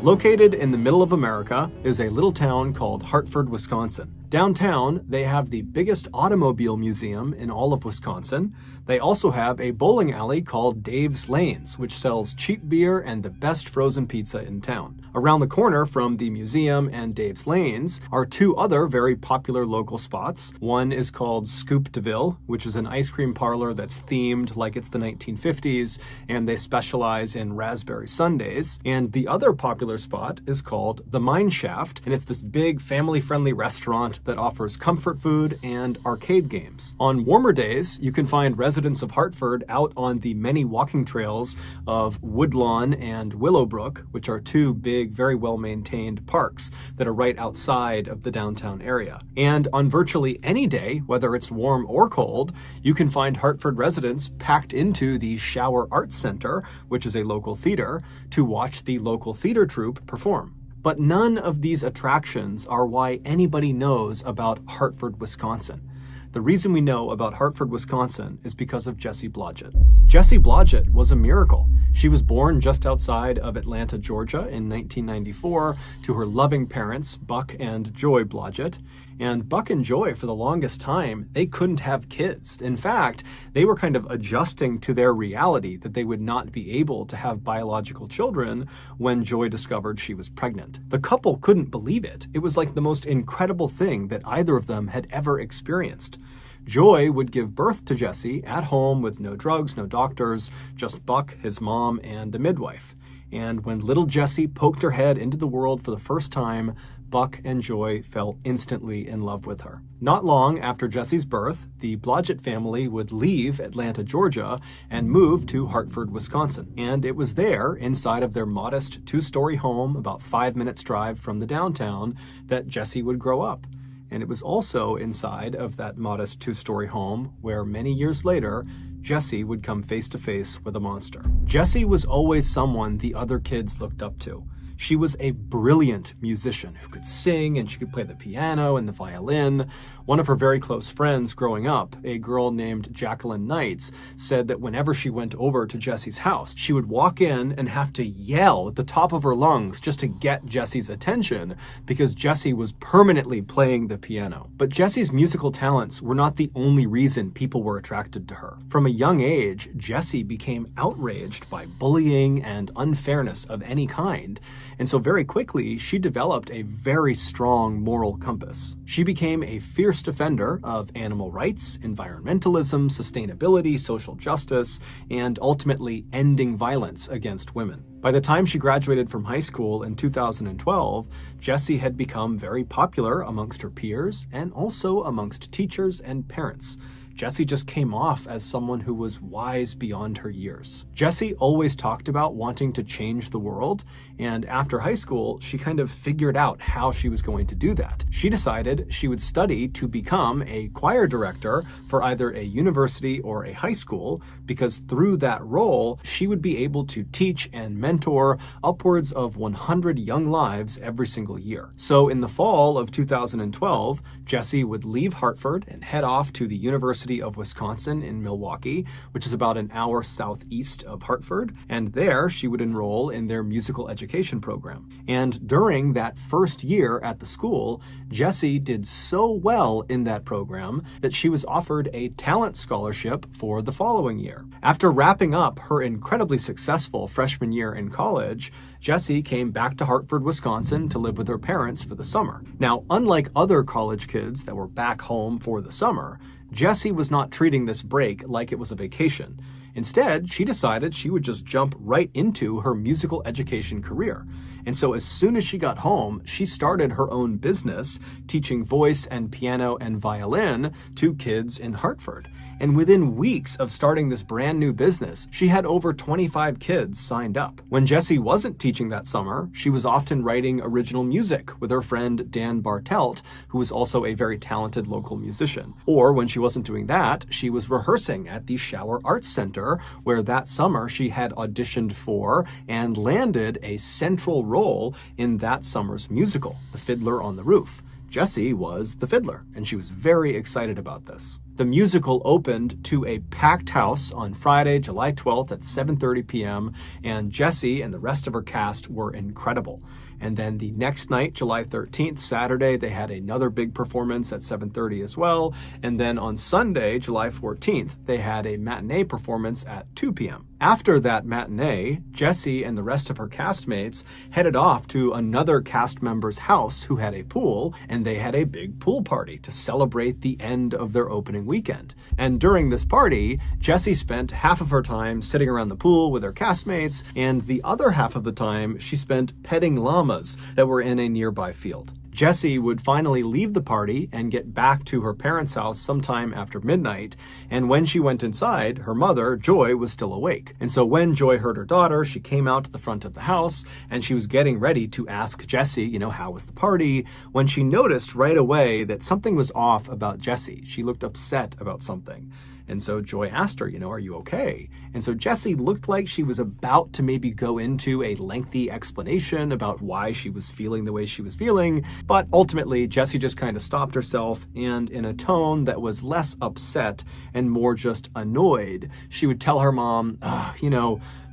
Located in the middle of America is a little town called Hartford, Wisconsin. Downtown, they have the biggest automobile museum in all of Wisconsin. They also have a bowling alley called Dave's Lanes, which sells cheap beer and the best frozen pizza in town. Around the corner from the museum and Dave's Lanes are two other very popular local spots. One is called Scoop DeVille, which is an ice cream parlor that's themed like it's the 1950s, and they specialize in raspberry sundaes. And the other popular spot is called the Mine Shaft, and it's this big family-friendly restaurant that offers comfort food and arcade games. On warmer days, you can find residents of Hartford out on the many walking trails of Woodlawn and Willowbrook, which are two big, very well-maintained parks that are right outside of the downtown area. And on virtually any day, whether it's warm or cold, you can find Hartford residents packed into the Shower Arts Center, which is a local theater, to watch the local theater troupe perform. But none of these attractions are why anybody knows about Hartford, Wisconsin. The reason we know about Hartford, Wisconsin is because of Jessie Blodgett. Jessie Blodgett was a miracle. She was born just outside of Atlanta, Georgia in 1994 to her loving parents, Buck and Joy Blodgett. And Buck and Joy, for the longest time, they couldn't have kids. In fact, they were kind of adjusting to their reality that they would not be able to have biological children when Joy discovered she was pregnant. The couple couldn't believe it. It was like the most incredible thing that either of them had ever experienced. Joy would give birth to Jessie at home with no drugs, no doctors, just Buck, his mom, and a midwife. And when little Jessie poked her head into the world for the first time, Buck and Joy fell instantly in love with her. Not long after Jessie's birth, the Blodgett family would leave Atlanta, Georgia, and move to Hartford, Wisconsin. And it was there, inside of their modest two-story home, about 5 minutes drive from the downtown, that Jessie would grow up. And it was also inside of that modest two-story home where many years later, Jessie would come face to face with a monster. Jessie was always someone the other kids looked up to. She was a brilliant musician who could sing, and she could play the piano and the violin. One of her very close friends growing up, a girl named Jacqueline Knights, said that whenever she went over to Jessie's house, she would walk in and have to yell at the top of her lungs just to get Jessie's attention because Jessie was permanently playing the piano. But Jessie's musical talents were not the only reason people were attracted to her. From a young age, Jessie became outraged by bullying and unfairness of any kind. And so very quickly, she developed a very strong moral compass. She became a fierce defender of animal rights, environmentalism, sustainability, social justice, and ultimately ending violence against women. By the time she graduated from high school in 2012, Jessie had become very popular amongst her peers and also amongst teachers and parents. Jessie just came off as someone who was wise beyond her years. Jessie always talked about wanting to change the world, and after high school, she kind of figured out how she was going to do that. She decided she would study to become a choir director for either a university or a high school, because through that role, she would be able to teach and mentor upwards of 100 young lives every single year. So in the fall of 2012, Jessie would leave Hartford and head off to the University of Wisconsin in Milwaukee, which is about an hour southeast of Hartford, and there she would enroll in their musical education program. And during that first year at the school, Jessie did so well in that program that she was offered a talent scholarship for the following year. After wrapping up her incredibly successful freshman year in college, Jessie came back to Hartford, Wisconsin to live with her parents for the summer. Now, unlike other college kids that were back home for the summer, Jessie was not treating this break like it was a vacation. Instead, she decided she would just jump right into her musical education career. And so as soon as she got home, she started her own business, teaching voice and piano and violin to kids in Hartford. And within weeks of starting this brand new business, she had over 25 kids signed up. When Jessie wasn't teaching that summer, she was often writing original music with her friend Dan Bartelt, who was also a very talented local musician. Or when she wasn't doing that, she was rehearsing at the Shower Arts Center, where that summer she had auditioned for and landed a central role in that summer's musical, The Fiddler on the Roof. Jessie was the fiddler, and she was very excited about this. The musical opened to a packed house on Friday, July 12th at 7:30 p.m., and Jessie and the rest of her cast were incredible. And then the next night, July 13th, Saturday, they had another big performance at 7:30 as well. And then on Sunday, July 14th, they had a matinee performance at 2 p.m. After that matinee, Jessie and the rest of her castmates headed off to another cast member's house who had a pool, and they had a big pool party to celebrate the end of their opening weekend. And during this party, Jessie spent half of her time sitting around the pool with her castmates, and the other half of the time she spent petting llamas that were in a nearby field. Jessie would finally leave the party and get back to her parents' house sometime after midnight, and when she went inside, her mother, Joy, was still awake. And so when Joy heard her daughter, she came out to the front of the house, and she was getting ready to ask Jessie, how was the party, when she noticed right away that something was off about Jessie. She looked upset about something. And so Joy asked her, are you okay? And so Jessie looked like she was about to maybe go into a lengthy explanation about why she was feeling the way she was feeling. But ultimately, Jessie just kind of stopped herself, and in a tone that was less upset and more just annoyed, she would tell her mom,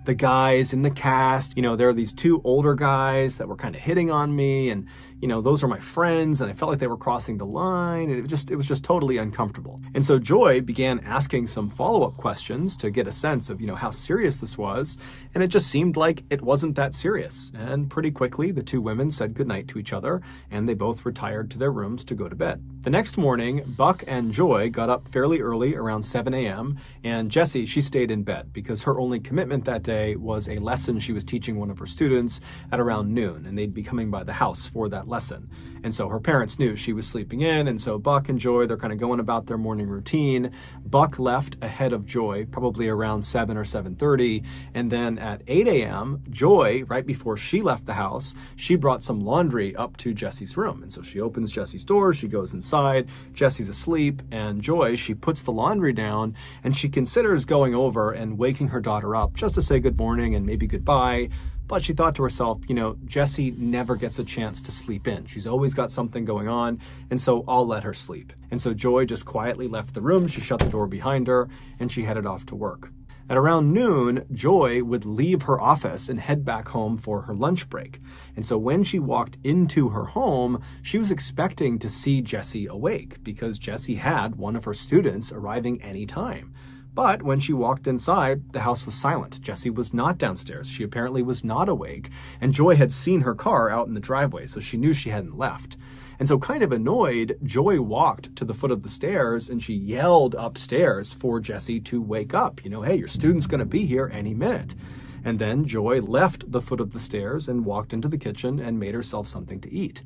the guys in the cast, there are these two older guys that were kind of hitting on me, and those are my friends, and I felt like they were crossing the line, and it was just totally uncomfortable. And so Joy began asking some follow-up questions to get a sense of, how serious this was, and it just seemed like it wasn't that serious. And pretty quickly, the two women said goodnight to each other, and they both retired to their rooms to go to bed. The next morning, Buck and Joy got up fairly early, around 7 a.m., and Jessie, she stayed in bed because her only commitment that day was a lesson she was teaching one of her students at around noon, and they'd be coming by the house for that lesson. And so her parents knew she was sleeping in, and so Buck and Joy, they're kind of going about their morning routine. Buck left ahead of Joy, probably around 7 or 7:30, and then at 8 a.m., Joy, right before she left the house, she brought some laundry up to Jessie's room. And so she opens Jessie's door, she goes inside, Jessie's asleep, and Joy, she puts the laundry down, and she considers going over and waking her daughter up just to say good morning and maybe goodbye. But she thought to herself, Jessie never gets a chance to sleep in. She's always got something going on, and so I'll let her sleep. And so Joy just quietly left the room, she shut the door behind her, and she headed off to work. At around noon, Joy would leave her office and head back home for her lunch break. And so when she walked into her home, she was expecting to see Jessie awake because Jessie had one of her students arriving any time. But when she walked inside, the house was silent. Jessie was not downstairs. She apparently was not awake, and Joy had seen her car out in the driveway, so she knew she hadn't left. And so kind of annoyed, Joy walked to the foot of the stairs and she yelled upstairs for Jessie to wake up. Hey, your student's going to be here any minute. And then Joy left the foot of the stairs and walked into the kitchen and made herself something to eat.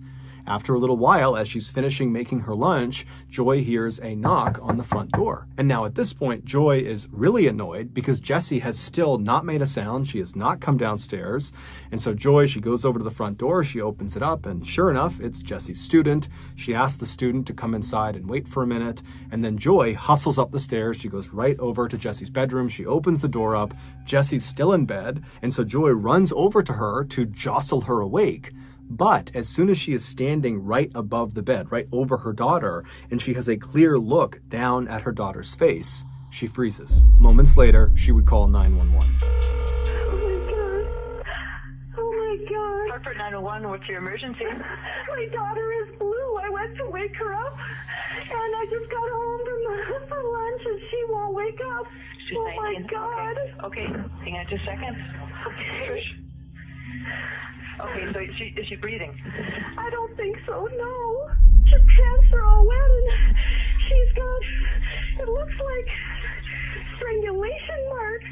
After a little while, as she's finishing making her lunch, Joy hears a knock on the front door. And now at this point, Joy is really annoyed because Jessie has still not made a sound. She has not come downstairs. And so Joy, she goes over to the front door, she opens it up, and sure enough, it's Jessie's student. She asks the student to come inside and wait for a minute. And then Joy hustles up the stairs. She goes right over to Jessie's bedroom. She opens the door up. Jessie's still in bed. And so Joy runs over to her to jostle her awake. But as soon as she is standing right above the bed, right over her daughter, and she has a clear look down at her daughter's face, she freezes. Moments later, she would call 911. Oh my God. Hartford 911, what's your emergency? My daughter is blue. I went to wake her up, and I just got home from lunch, and she won't wake up. She's oh 19. My God. Okay, hang on just a second. Okay. Okay, so is she breathing? I don't think so, no. Her pants are all wet, and she's got, it looks like strangulation marks.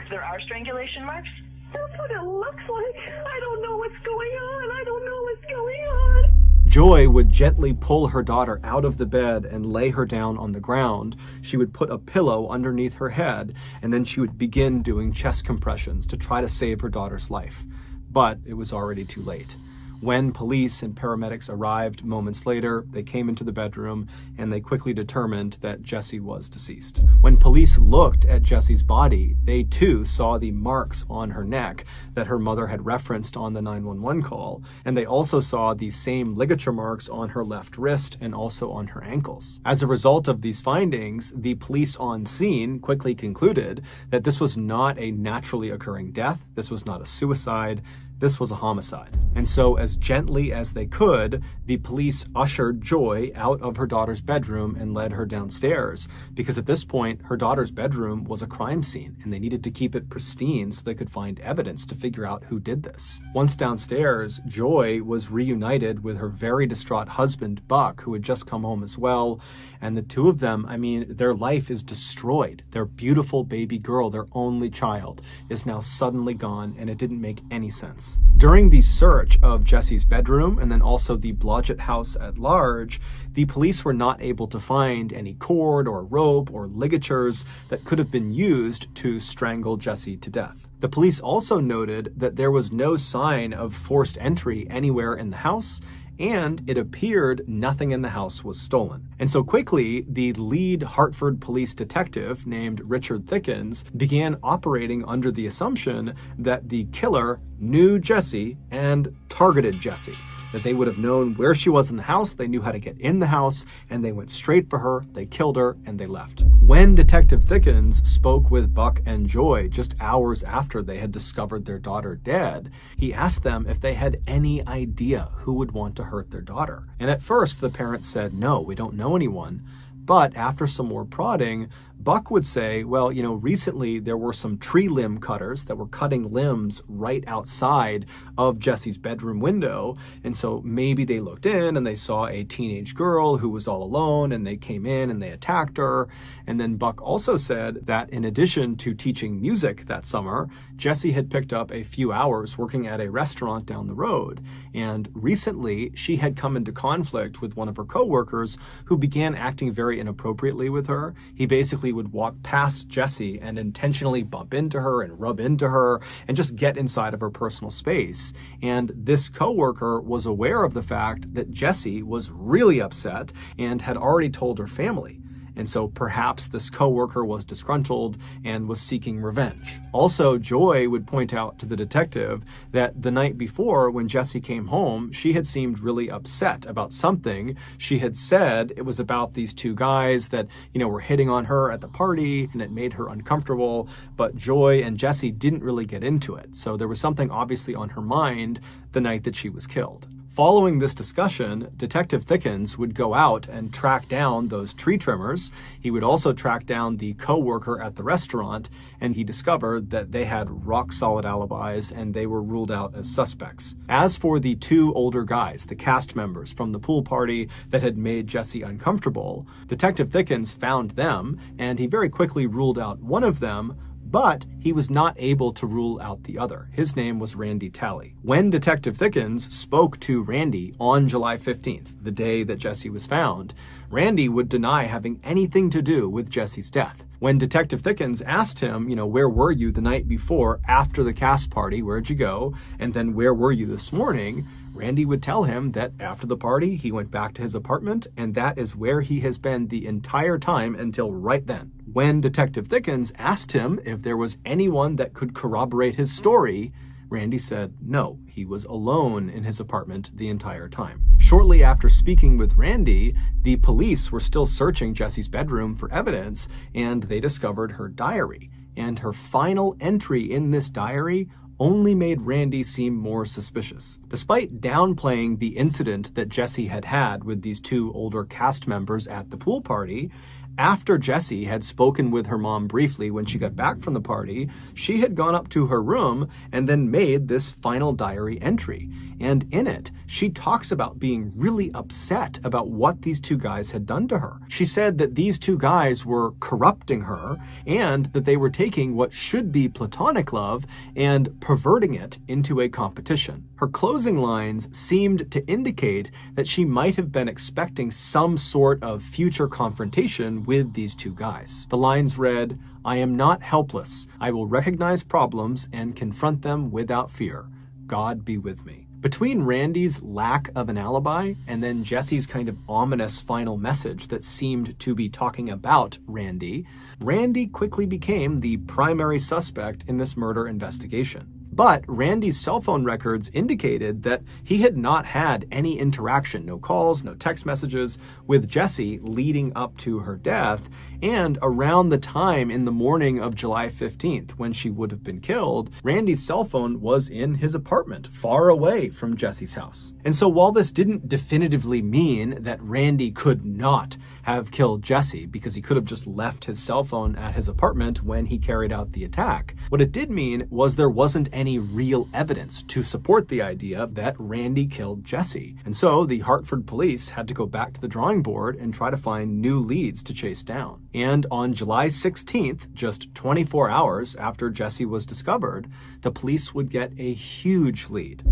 There are strangulation marks? That's what it looks like. I don't know what's going on. I don't know what's going on. Joy would gently pull her daughter out of the bed and lay her down on the ground. She would put a pillow underneath her head, and then she would begin doing chest compressions to try to save her daughter's life. But it was already too late. When police and paramedics arrived moments later, they came into the bedroom and they quickly determined that Jessie was deceased. When police looked at Jessie's body, they too saw the marks on her neck that her mother had referenced on the 911 call, and they also saw the same ligature marks on her left wrist and also on her ankles. As a result of these findings, the police on scene quickly concluded that this was not a naturally occurring death, this was not a suicide, this was a homicide. And so, as gently as they could, the police ushered Joy out of her daughter's bedroom and led her downstairs, because at this point, her daughter's bedroom was a crime scene, and they needed to keep it pristine so they could find evidence to figure out who did this. Once downstairs, Joy was reunited with her very distraught husband, Buck, who had just come home as well, and the two of them, their life is destroyed. Their beautiful baby girl, their only child, is now suddenly gone, and it didn't make any sense. During the search of Jessie's bedroom and then also the Blodgett house at large, the police were not able to find any cord or rope or ligatures that could have been used to strangle Jessie to death. The police also noted that there was no sign of forced entry anywhere in the house, and it appeared nothing in the house was stolen. And so quickly, the lead Hartford police detective named Richard Thickens began operating under the assumption that the killer knew Jessie and targeted Jessie. That they would have known where she was in the house, they knew how to get in the house, and they went straight for her, they killed her, and they left. When Detective Thickens spoke with Buck and Joy just hours after they had discovered their daughter dead, he asked them if they had any idea who would want to hurt their daughter. And at first, the parents said, no, we don't know anyone. But after some more prodding, Buck would say, well, recently there were some tree limb cutters that were cutting limbs right outside of Jessie's bedroom window. And so maybe they looked in and they saw a teenage girl who was all alone, and they came in and they attacked her. And then Buck also said that in addition to teaching music that summer, Jessie had picked up a few hours working at a restaurant down the road. And recently she had come into conflict with one of her coworkers who began acting very inappropriately with her. He basically would walk past Jessie and intentionally bump into her and rub into her and just get inside of her personal space. And this coworker was aware of the fact that Jessie was really upset and had already told her family. And so perhaps this coworker was disgruntled and was seeking revenge. Also, Joy would point out to the detective that the night before, when Jessie came home, she had seemed really upset about something. She had said it was about these two guys that, were hitting on her at the party, and it made her uncomfortable. But Joy and Jessie didn't really get into it. So there was something obviously on her mind the night that she was killed. Following this discussion, Detective Thickens would go out and track down those tree trimmers. He would also track down the co-worker at the restaurant, and he discovered that they had rock-solid alibis and they were ruled out as suspects. As for the two older guys, the cast members from the pool party that had made Jessie uncomfortable, Detective Thickens found them, and he very quickly ruled out one of them, but he was not able to rule out the other. His name was Randy Talley. When Detective Thickens spoke to Randy on July 15th, the day that Jessie was found, Randy would deny having anything to do with Jessie's death. When Detective Thickens asked him, where were you the night before after the cast party? Where'd you go? And then where were you this morning? Randy would tell him that after the party, he went back to his apartment, and that is where he has been the entire time until right then. When Detective Thickens asked him if there was anyone that could corroborate his story, Randy said no, he was alone in his apartment the entire time. Shortly after speaking with Randy, the police were still searching Jessie's bedroom for evidence, and they discovered her diary. And her final entry in this diary only made Randy seem more suspicious. Despite downplaying the incident that Jessie had had with these two older cast members at the pool party, after Jessie had spoken with her mom briefly when she got back from the party, she had gone up to her room and then made this final diary entry. And in it, she talks about being really upset about what these two guys had done to her. She said that these two guys were corrupting her and that they were taking what should be platonic love and perverting it into a competition. Her closing lines seemed to indicate that she might have been expecting some sort of future confrontation with these two guys. The lines read, "I am not helpless. I will recognize problems and confront them without fear. God be with me." Between Randy's lack of an alibi and then Jesse's kind of ominous final message that seemed to be talking about Randy, Randy quickly became the primary suspect in this murder investigation. But Randy's cell phone records indicated that he had not had any interaction, no calls, no text messages, with Jesse leading up to her death. And around the time in the morning of July 15th, when she would have been killed, Randy's cell phone was in his apartment, far away from Jesse's house. And so while this didn't definitively mean that Randy could not have killed Jesse, because he could have just left his cell phone at his apartment when he carried out the attack, what it did mean was there wasn't any real evidence to support the idea that Randy killed Jesse. And so the Hartford police had to go back to the drawing board and try to find new leads to chase down. And on July 16th, just 24 hours after Jesse was discovered, the police would get a huge lead.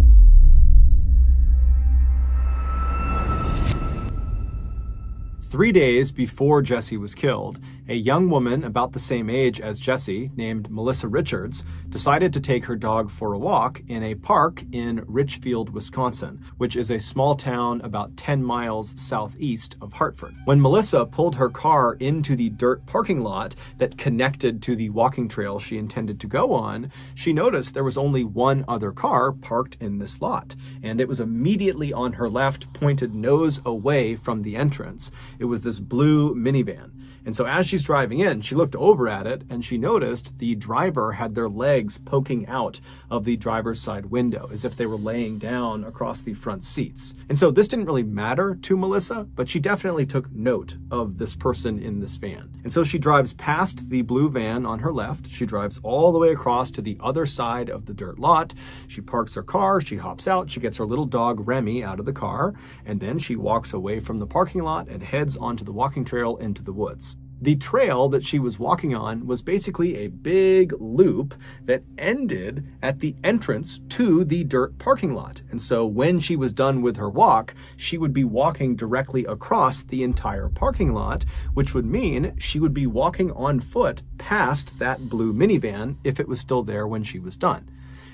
3 days before Jesse was killed, a young woman about the same age as Jesse, named Melissa Richards, decided to take her dog for a walk in a park in Richfield, Wisconsin, which is a small town about 10 miles southeast of Hartford. When Melissa pulled her car into the dirt parking lot that connected to the walking trail she intended to go on, she noticed there was only one other car parked in this lot, and it was immediately on her left, pointed nose away from the entrance. It was this blue minivan. And so as she's driving in, she looked over at it and she noticed the driver had their legs poking out of the driver's side window as if they were laying down across the front seats. And so this didn't really matter to Melissa, but she definitely took note of this person in this van. And so she drives past the blue van on her left. She drives all the way across to the other side of the dirt lot. She parks her car, she hops out, she gets her little dog Remy out of the car, and then she walks away from the parking lot and heads onto the walking trail into the woods. The trail that she was walking on was basically a big loop that ended at the entrance to the dirt parking lot. And so when she was done with her walk, she would be walking directly across the entire parking lot, which would mean she would be walking on foot past that blue minivan if it was still there when she was done.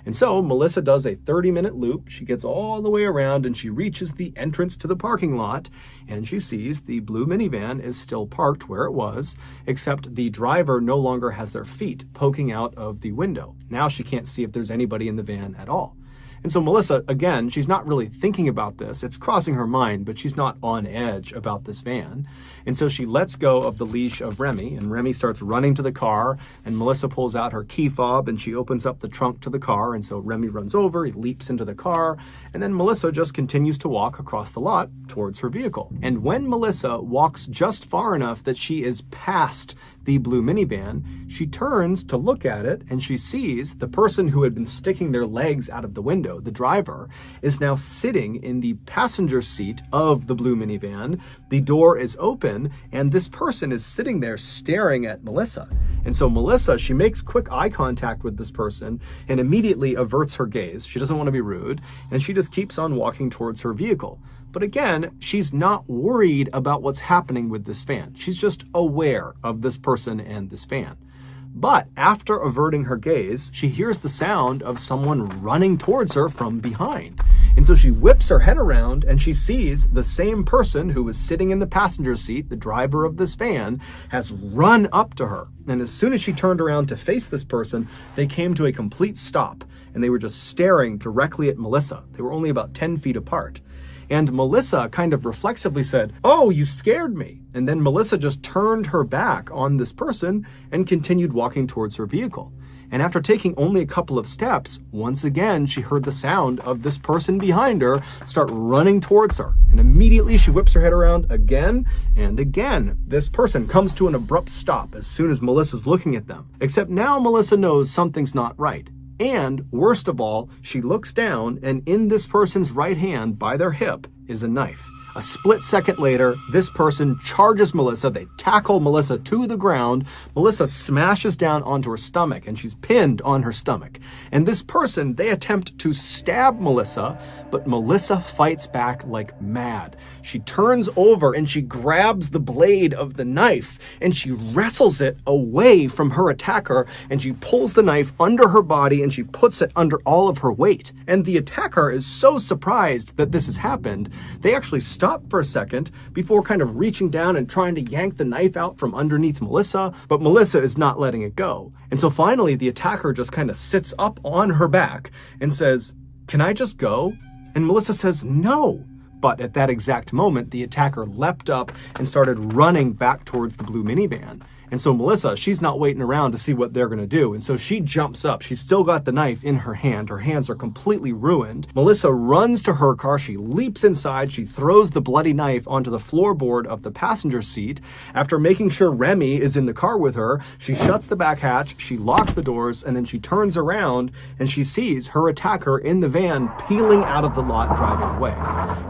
And so Melissa does a 30-minute loop. She gets all the way around and she reaches the entrance to the parking lot and she sees the blue minivan is still parked where it was, except the driver no longer has their feet poking out of the window. Now she can't see if there's anybody in the van at all. And so Melissa, again, she's not really thinking about this. It's crossing her mind, but she's not on edge about this van. And so she lets go of the leash of Remy, and Remy starts running to the car, and Melissa pulls out her key fob, and she opens up the trunk to the car, and so Remy runs over, he leaps into the car, and then Melissa just continues to walk across the lot towards her vehicle. And when Melissa walks just far enough that she is past the blue minivan, she turns to look at it, and she sees the person who had been sticking their legs out of the window, the driver, is now sitting in the passenger seat of the blue minivan. The door is open and this person is sitting there staring at Melissa. And so Melissa, she makes quick eye contact with this person and immediately averts her gaze. She doesn't want to be rude and she just keeps on walking towards her vehicle. But again, she's not worried about what's happening with this van. She's just aware of this person and this van. But after averting her gaze, she hears the sound of someone running towards her from behind. And so she whips her head around and she sees the same person who was sitting in the passenger seat, the driver of this van, has run up to her. And as soon as she turned around to face this person, they came to a complete stop and they were just staring directly at Melissa. They were only about 10 feet apart. And Melissa kind of reflexively said, "Oh, you scared me." And then Melissa just turned her back on this person and continued walking towards her vehicle. And after taking only a couple of steps, once again, she heard the sound of this person behind her start running towards her. And immediately she whips her head around again and again. This person comes to an abrupt stop as soon as Melissa's looking at them. Except now Melissa knows something's not right. And worst of all, she looks down and in this person's right hand by their hip is a knife. A split second later, this person charges Melissa. They tackle Melissa to the ground. Melissa smashes down onto her stomach, and she's pinned on her stomach. And this person, they attempt to stab Melissa, but Melissa fights back like mad. She turns over and she grabs the blade of the knife and she wrestles it away from her attacker, and she pulls the knife under her body and she puts it under all of her weight. And the attacker is so surprised that this has happened, they actually stop for a second before kind of reaching down and trying to yank the knife out from underneath Melissa, but Melissa is not letting it go. And so finally the attacker just kind of sits up on her back and says, "Can I just go?" And Melissa says, "No." But at that exact moment, the attacker leapt up and started running back towards the blue minivan. And so Melissa, she's not waiting around to see what they're going to do. And so she jumps up. She's still got the knife in her hand. Her hands are completely ruined. Melissa runs to her car. She leaps inside. She throws the bloody knife onto the floorboard of the passenger seat. After making sure Remy is in the car with her, she shuts the back hatch. She locks the doors, and then she turns around and she sees her attacker in the van peeling out of the lot, driving away.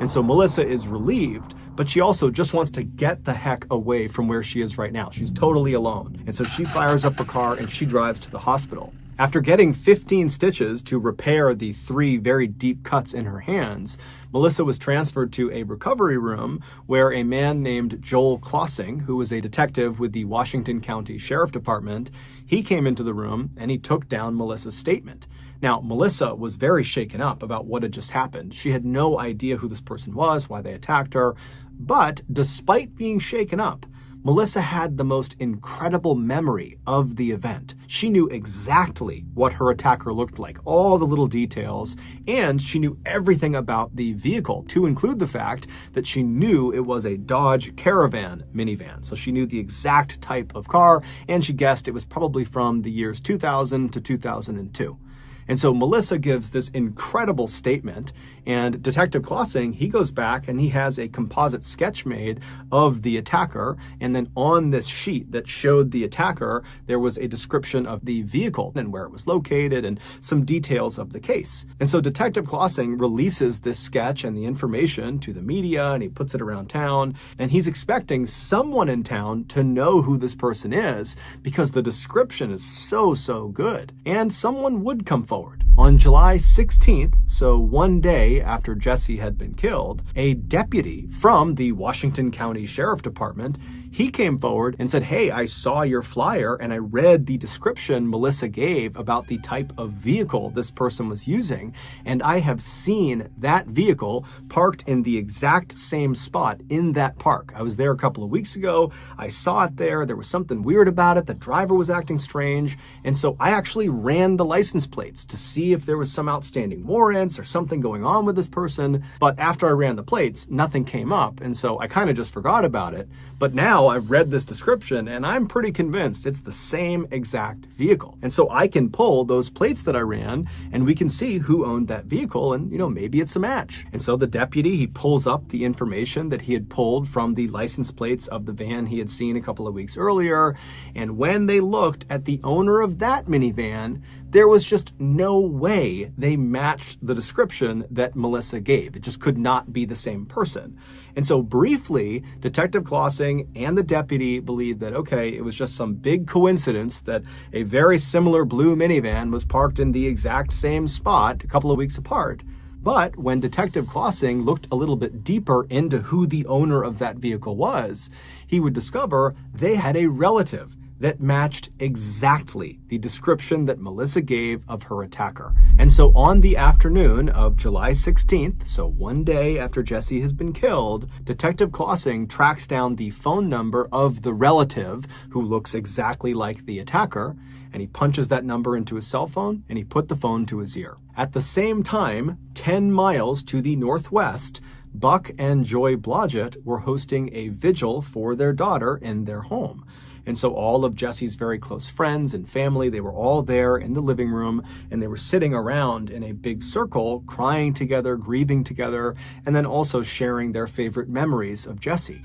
And so Melissa is relieved, but she also just wants to get the heck away from where she is right now. She's totally alone. And so she fires up her car and she drives to the hospital. After getting 15 stitches to repair the 3 very deep cuts in her hands, Melissa was transferred to a recovery room where a man named Joel Klossing, who was a detective with the Washington County Sheriff Department, he came into the room and he took down Melissa's statement. Now, Melissa was very shaken up about what had just happened. She had no idea who this person was, why they attacked her. But despite being shaken up, Melissa had the most incredible memory of the event. She knew exactly what her attacker looked like, all the little details, and she knew everything about the vehicle, to include the fact that she knew it was a Dodge Caravan minivan. So she knew the exact type of car, and she guessed it was probably from the years 2000 to 2002. And so Melissa gives this incredible statement, and Detective Klossing, he goes back and he has a composite sketch made of the attacker. And then on this sheet that showed the attacker, there was a description of the vehicle and where it was located and some details of the case. And so Detective Klossing releases this sketch and the information to the media, and he puts it around town. And he's expecting someone in town to know who this person is because the description is so good. And someone would come forward. On July 16th, so one day after Jesse had been killed, a deputy from the Washington County Sheriff Department, he came forward and said, "Hey, I saw your flyer and I read the description Melissa gave about the type of vehicle this person was using, and I have seen that vehicle parked in the exact same spot in that park. I was there a couple of weeks ago. I saw it there. There was something weird about it. The driver was acting strange. And so I actually ran the license plates to see if there was some outstanding warrants or something going on with this person. But after I ran the plates, nothing came up. And so I kind of just forgot about it. But now I've read this description and I'm pretty convinced it's the same exact vehicle. And so I can pull those plates that I ran and we can see who owned that vehicle, and maybe it's a match." And so the deputy, he pulls up the information that he had pulled from the license plates of the van he had seen a couple of weeks earlier. And when they looked at the owner of that minivan, there was just no way they matched the description that Melissa gave. It just could not be the same person. And so briefly, Detective Klossing and the deputy believed that, okay, it was just some big coincidence that a very similar blue minivan was parked in the exact same spot a couple of weeks apart. But when Detective Klossing looked a little bit deeper into who the owner of that vehicle was, he would discover they had a relative that matched exactly the description that Melissa gave of her attacker. And so on the afternoon of July 16th, so one day after Jesse has been killed, Detective Klossing tracks down the phone number of the relative who looks exactly like the attacker, and he punches that number into his cell phone and he put the phone to his ear. At the same time, 10 miles to the northwest, Buck and Joy Blodgett were hosting a vigil for their daughter in their home. And so all of Jesse's very close friends and family, they were all there in the living room, and they were sitting around in a big circle, crying together, grieving together, and then also sharing their favorite memories of Jesse.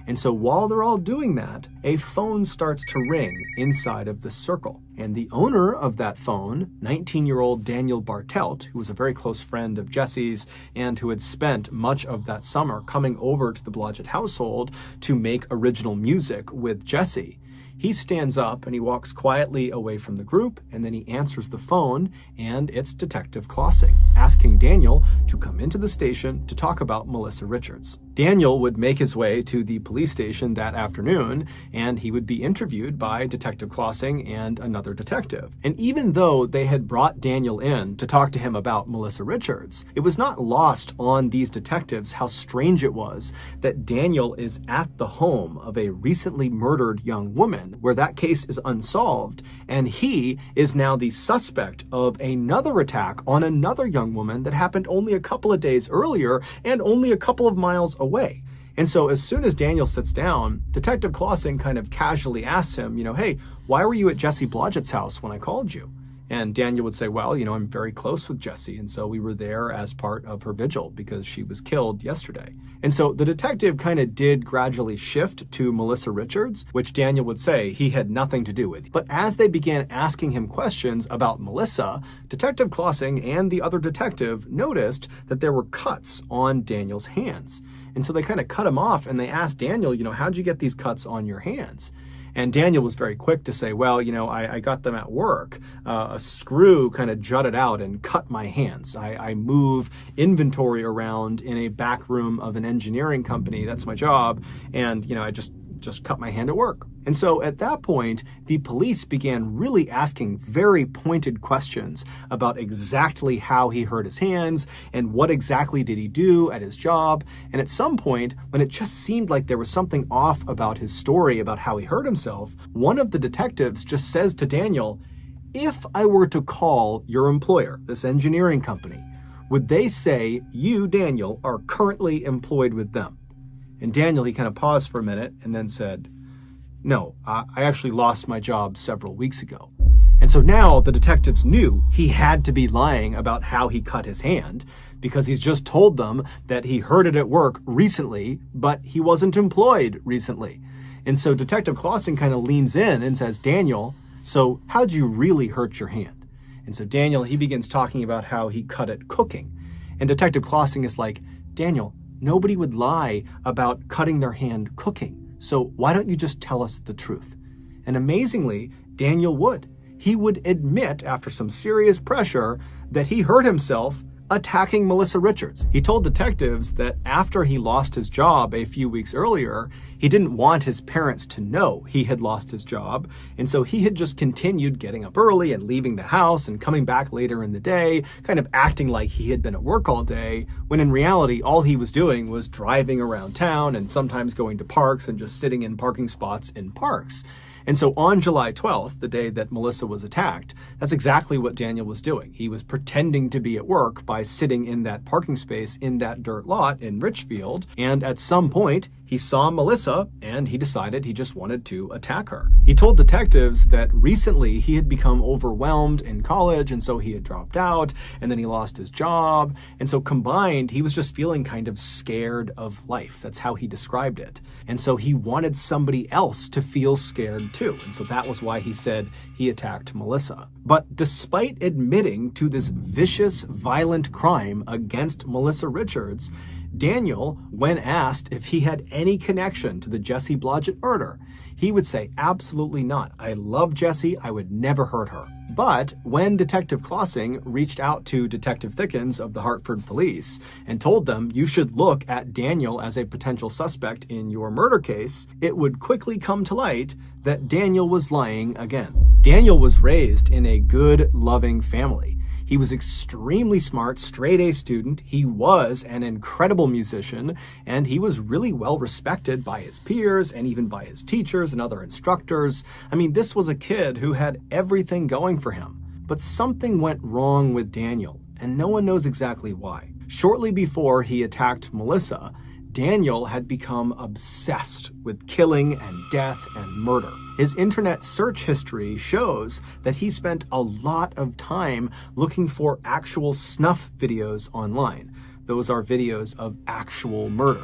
And so while they're all doing that, a phone starts to ring inside of the circle. And the owner of that phone, 19-year-old Daniel Bartelt, who was a very close friend of Jesse's and who had spent much of that summer coming over to the Blodgett household to make original music with Jesse, he stands up and he walks quietly away from the group, and then he answers the phone, and it's Detective Klossing asking Daniel to come into the station to talk about Melissa Richards. Daniel would make his way to the police station that afternoon, and he would be interviewed by Detective Klossing and another detective. And even though they had brought Daniel in to talk to him about Melissa Richards, it was not lost on these detectives how strange it was that Daniel is at the home of a recently murdered young woman where that case is unsolved, and he is now the suspect of another attack on another young woman that happened only a couple of days earlier and only a couple of miles away. And so as soon as Daniel sits down, Detective Klossing kind of casually asks him, hey, why were you at Jesse Blodgett's house when I called you? And Daniel would say, well, I'm very close with Jessie, and so we were there as part of her vigil because she was killed yesterday. And so the detective kind of did gradually shift to Melissa Richards, which Daniel would say he had nothing to do with. But as they began asking him questions about Melissa, Detective Klossing and the other detective noticed that there were cuts on Daniel's hands. And so they kind of cut him off and they asked Daniel, how'd you get these cuts on your hands? And Daniel was very quick to say, well, I got them at work. A screw kind of jutted out and cut my hands. I move inventory around in a back room of an engineering company. That's my job. And, I just cut my hand at work. And so at that point, the police began really asking very pointed questions about exactly how he hurt his hands and what exactly did he do at his job. And at some point, when it just seemed like there was something off about his story about how he hurt himself, one of the detectives just says to Daniel, if I were to call your employer, this engineering company, would they say you, Daniel, are currently employed with them? And Daniel, he kind of paused for a minute and then said, no, I actually lost my job several weeks ago. And so now the detectives knew he had to be lying about how he cut his hand because he's just told them that he hurt it at work recently, but he wasn't employed recently. And so Detective Klossing kind of leans in and says, Daniel, so how'd you really hurt your hand? And so Daniel, he begins talking about how he cut it cooking. And Detective Klossing is like, Daniel, nobody would lie about cutting their hand cooking. So why don't you just tell us the truth? And amazingly, Daniel would. He would admit after some serious pressure that he hurt himself attacking Melissa Richards. He told detectives that after he lost his job a few weeks earlier, he didn't want his parents to know he had lost his job, and so he had just continued getting up early and leaving the house and coming back later in the day, kind of acting like he had been at work all day, when in reality, all he was doing was driving around town and sometimes going to parks and just sitting in parking spots in parks. And so on July 12th, the day that Melissa was attacked, that's exactly what Daniel was doing. He was pretending to be at work by sitting in that parking space in that dirt lot in Richfield. And at some point, he saw Melissa and he decided he just wanted to attack her. He told detectives that recently he had become overwhelmed in college, and so he had dropped out, and then he lost his job. And so combined, he was just feeling kind of scared of life. That's how he described it. And so he wanted somebody else to feel scared too. And so that was why he said he attacked Melissa. But despite admitting to this vicious, violent crime against Melissa Richards, Daniel, when asked if he had any connection to the Jesse Blodgett murder, he would say, absolutely not. I love Jesse. I would never hurt her. But when Detective Klossing reached out to Detective Thickens of the Hartford Police and told them you should look at Daniel as a potential suspect in your murder case, it would quickly come to light that Daniel was lying again. Daniel was raised in a good, loving family. He was extremely smart, straight-A student. He was an incredible musician, and he was really well respected by his peers and even by his teachers and other instructors. I mean, this was a kid who had everything going for him. But something went wrong with Daniel, and no one knows exactly why. Shortly before he attacked Melissa, Daniel had become obsessed with killing and death and murder. His internet search history shows that he spent a lot of time looking for actual snuff videos online. Those are videos of actual murder.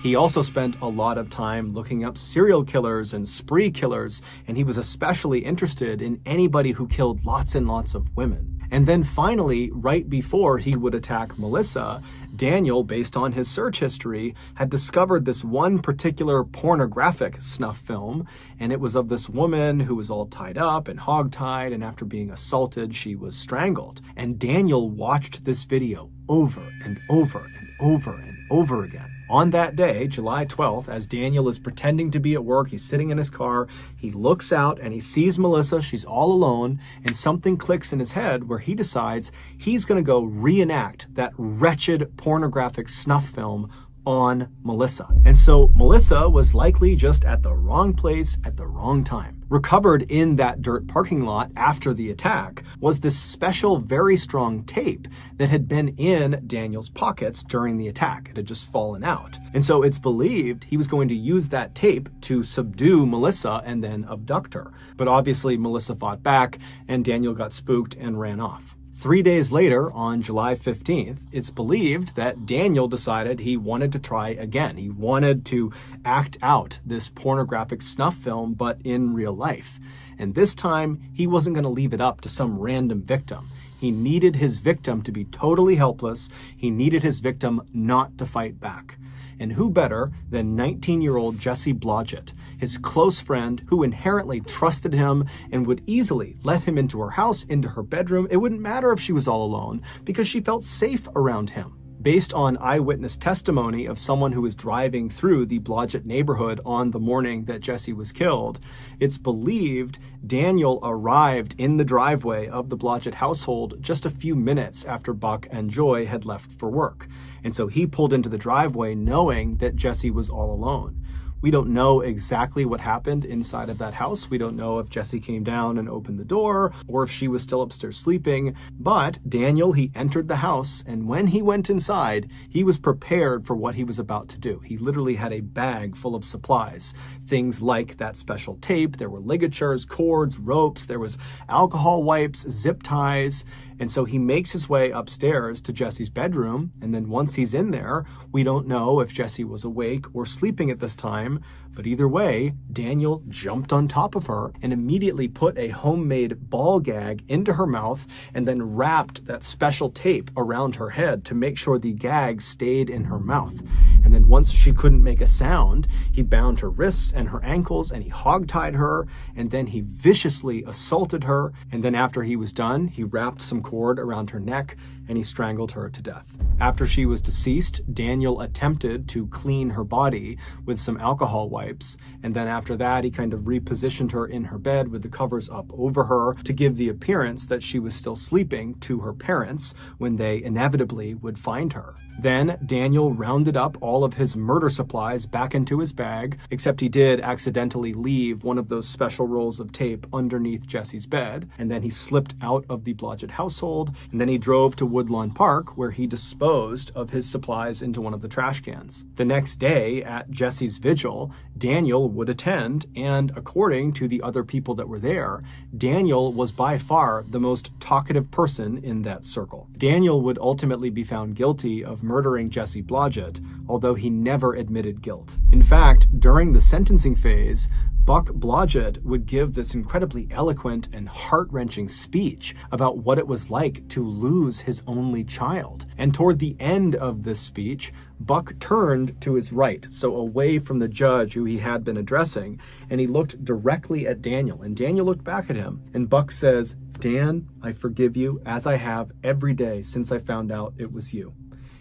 He also spent a lot of time looking up serial killers and spree killers, and he was especially interested in anybody who killed lots and lots of women. And then finally, right before he would attack Melissa, Daniel, based on his search history, had discovered this one particular pornographic snuff film, and it was of this woman who was all tied up and hogtied, and after being assaulted, she was strangled. And Daniel watched this video over and over and over and over again. On that day, July 12th, as Daniel is pretending to be at work, he's sitting in his car, he looks out and he sees Melissa, she's all alone, and something clicks in his head where he decides he's going to go reenact that wretched pornographic snuff film on Melissa. And so Melissa was likely just at the wrong place at the wrong time. Recovered in that dirt parking lot after the attack was this special, very strong tape that had been in Daniel's pockets during the attack. It had just fallen out. And so it's believed he was going to use that tape to subdue Melissa and then abduct her. But obviously Melissa fought back and Daniel got spooked and ran off. 3 days later, on July 15th, it's believed that Daniel decided he wanted to try again. He wanted to act out this pornographic snuff film, but in real life. And this time, he wasn't going to leave it up to some random victim. He needed his victim to be totally helpless. He needed his victim not to fight back. And who better than 19-year-old Jesse Blodgett, his close friend who inherently trusted him and would easily let him into her house, into her bedroom. It wouldn't matter if she was all alone because she felt safe around him. Based on eyewitness testimony of someone who was driving through the Blodgett neighborhood on the morning that Jesse was killed, it's believed Daniel arrived in the driveway of the Blodgett household just a few minutes after Buck and Joy had left for work. And so he pulled into the driveway knowing that Jesse was all alone. We don't know exactly what happened inside of that house. We don't know if Jesse came down and opened the door or if she was still upstairs sleeping. But Daniel, he entered the house, and when he went inside, he was prepared for what he was about to do. He literally had a bag full of supplies. Things like that special tape, there were ligatures, cords, ropes, there was alcohol wipes, zip ties. And so he makes his way upstairs to Jesse's bedroom, and then once he's in there, we don't know if Jesse was awake or sleeping at this time, but either way, Daniel jumped on top of her and immediately put a homemade ball gag into her mouth and then wrapped that special tape around her head to make sure the gag stayed in her mouth. And then once she couldn't make a sound, he bound her wrists and her ankles and he hogtied her, and then he viciously assaulted her, and then after he was done, he wrapped some cord around her neck and he strangled her to death. After she was deceased, Daniel attempted to clean her body with some alcohol wipes, and then after that he kind of repositioned her in her bed with the covers up over her to give the appearance that she was still sleeping to her parents when they inevitably would find her. Then Daniel rounded up all of his murder supplies back into his bag, except he did accidentally leave one of those special rolls of tape underneath Jesse's bed, and then he slipped out of the Blodgett household, and then he drove to Woodlawn Park, where he disposed of his supplies into one of the trash cans. The next day, at Jesse's vigil, Daniel would attend, and according to the other people that were there, Daniel was by far the most talkative person in that circle. Daniel would ultimately be found guilty of murdering Jesse Blodgett, although he never admitted guilt. In fact, during the sentencing phase, Buck Blodgett would give this incredibly eloquent and heart-wrenching speech about what it was like to lose his only child. And toward the end of this speech, Buck turned to his right, so away from the judge who he had been addressing, and he looked directly at Daniel. And Daniel looked back at him, and Buck says, "Dan, I forgive you as I have every day since I found out it was you."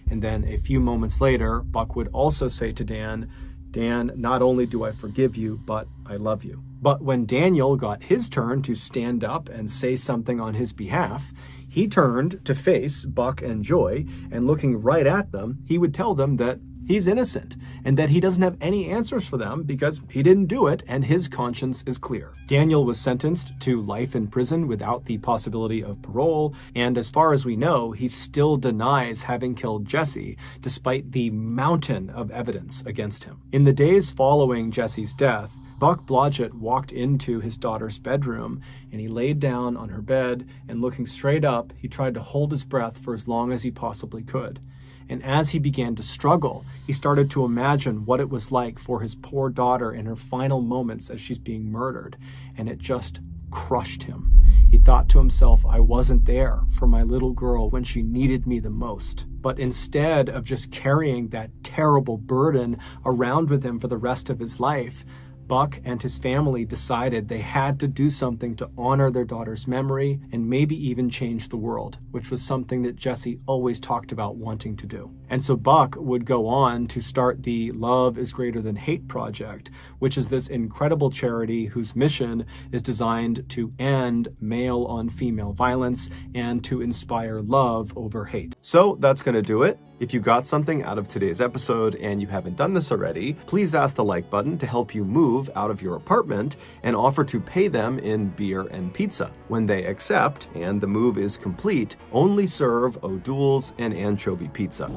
And then a few moments later, Buck would also say to Dan, "Dan, not only do I forgive you, but I love you." But when Daniel got his turn to stand up and say something on his behalf, he turned to face Buck and Joy, and looking right at them, he would tell them that he's innocent and that he doesn't have any answers for them because he didn't do it and his conscience is clear. Daniel was sentenced to life in prison without the possibility of parole, and as far as we know, he still denies having killed Jesse despite the mountain of evidence against him. In the days following Jesse's death, Buck Blodgett walked into his daughter's bedroom and he laid down on her bed, and looking straight up, he tried to hold his breath for as long as he possibly could. And as he began to struggle, he started to imagine what it was like for his poor daughter in her final moments as she's being murdered. And it just crushed him. He thought to himself, I wasn't there for my little girl when she needed me the most. But instead of just carrying that terrible burden around with him for the rest of his life, Buck and his family decided they had to do something to honor their daughter's memory and maybe even change the world, which was something that Jesse always talked about wanting to do. And so Buck would go on to start the Love is Greater Than Hate project, which is this incredible charity whose mission is designed to end male-on-female violence and to inspire love over hate. So that's going to do it. If you got something out of today's episode and you haven't done this already, please ask the like button to help you move out of your apartment and offer to pay them in beer and pizza. When they accept and the move is complete, only serve O'Doul's and anchovy pizza.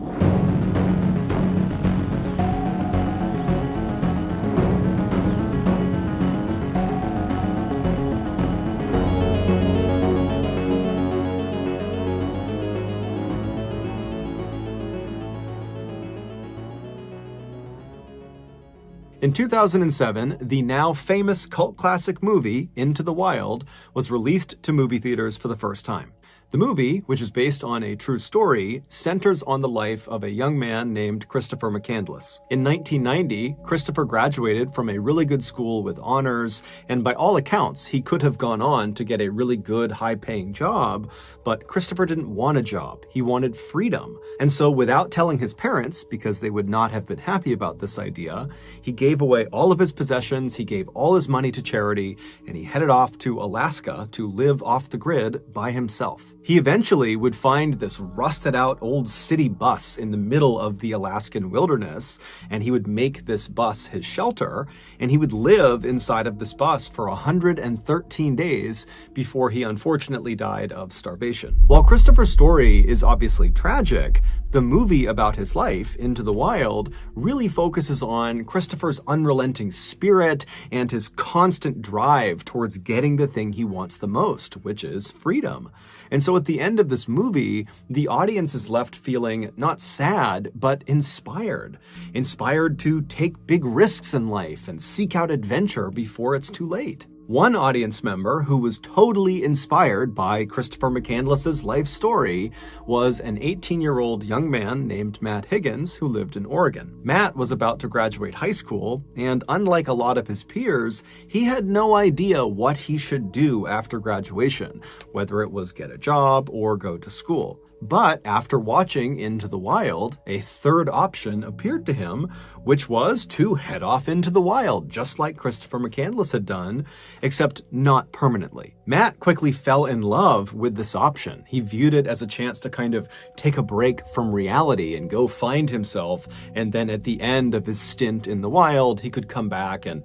In 2007, the now famous cult classic movie, Into the Wild, was released to movie theaters for the first time. The movie, which is based on a true story, centers on the life of a young man named Christopher McCandless. In 1990, Christopher graduated from a really good school with honors, and by all accounts, he could have gone on to get a really good, high-paying job, but Christopher didn't want a job. He wanted freedom. And so without telling his parents, because they would not have been happy about this idea, he gave away all of his possessions, he gave all his money to charity, and he headed off to Alaska to live off the grid by himself. He eventually would find this rusted out old city bus in the middle of the Alaskan wilderness, and he would make this bus his shelter, and he would live inside of this bus for 113 days before he unfortunately died of starvation. While Christopher's story is obviously tragic, the movie about his life, Into the Wild, really focuses on Christopher's unrelenting spirit and his constant drive towards getting the thing he wants the most, which is freedom. And so at the end of this movie, the audience is left feeling not sad, but inspired. Inspired to take big risks in life and seek out adventure before it's too late. One audience member who was totally inspired by Christopher McCandless's life story was an 18-year-old young man named Matt Higgins who lived in Oregon. Matt was about to graduate high school, and unlike a lot of his peers, he had no idea what he should do after graduation, whether it was get a job or go to school. But after watching Into the Wild, a third option appeared to him, which was to head off into the wild, just like Christopher McCandless had done, except not permanently. Matt quickly fell in love with this option. He viewed it as a chance to kind of take a break from reality and go find himself, and then at the end of his stint in the wild, he could come back and,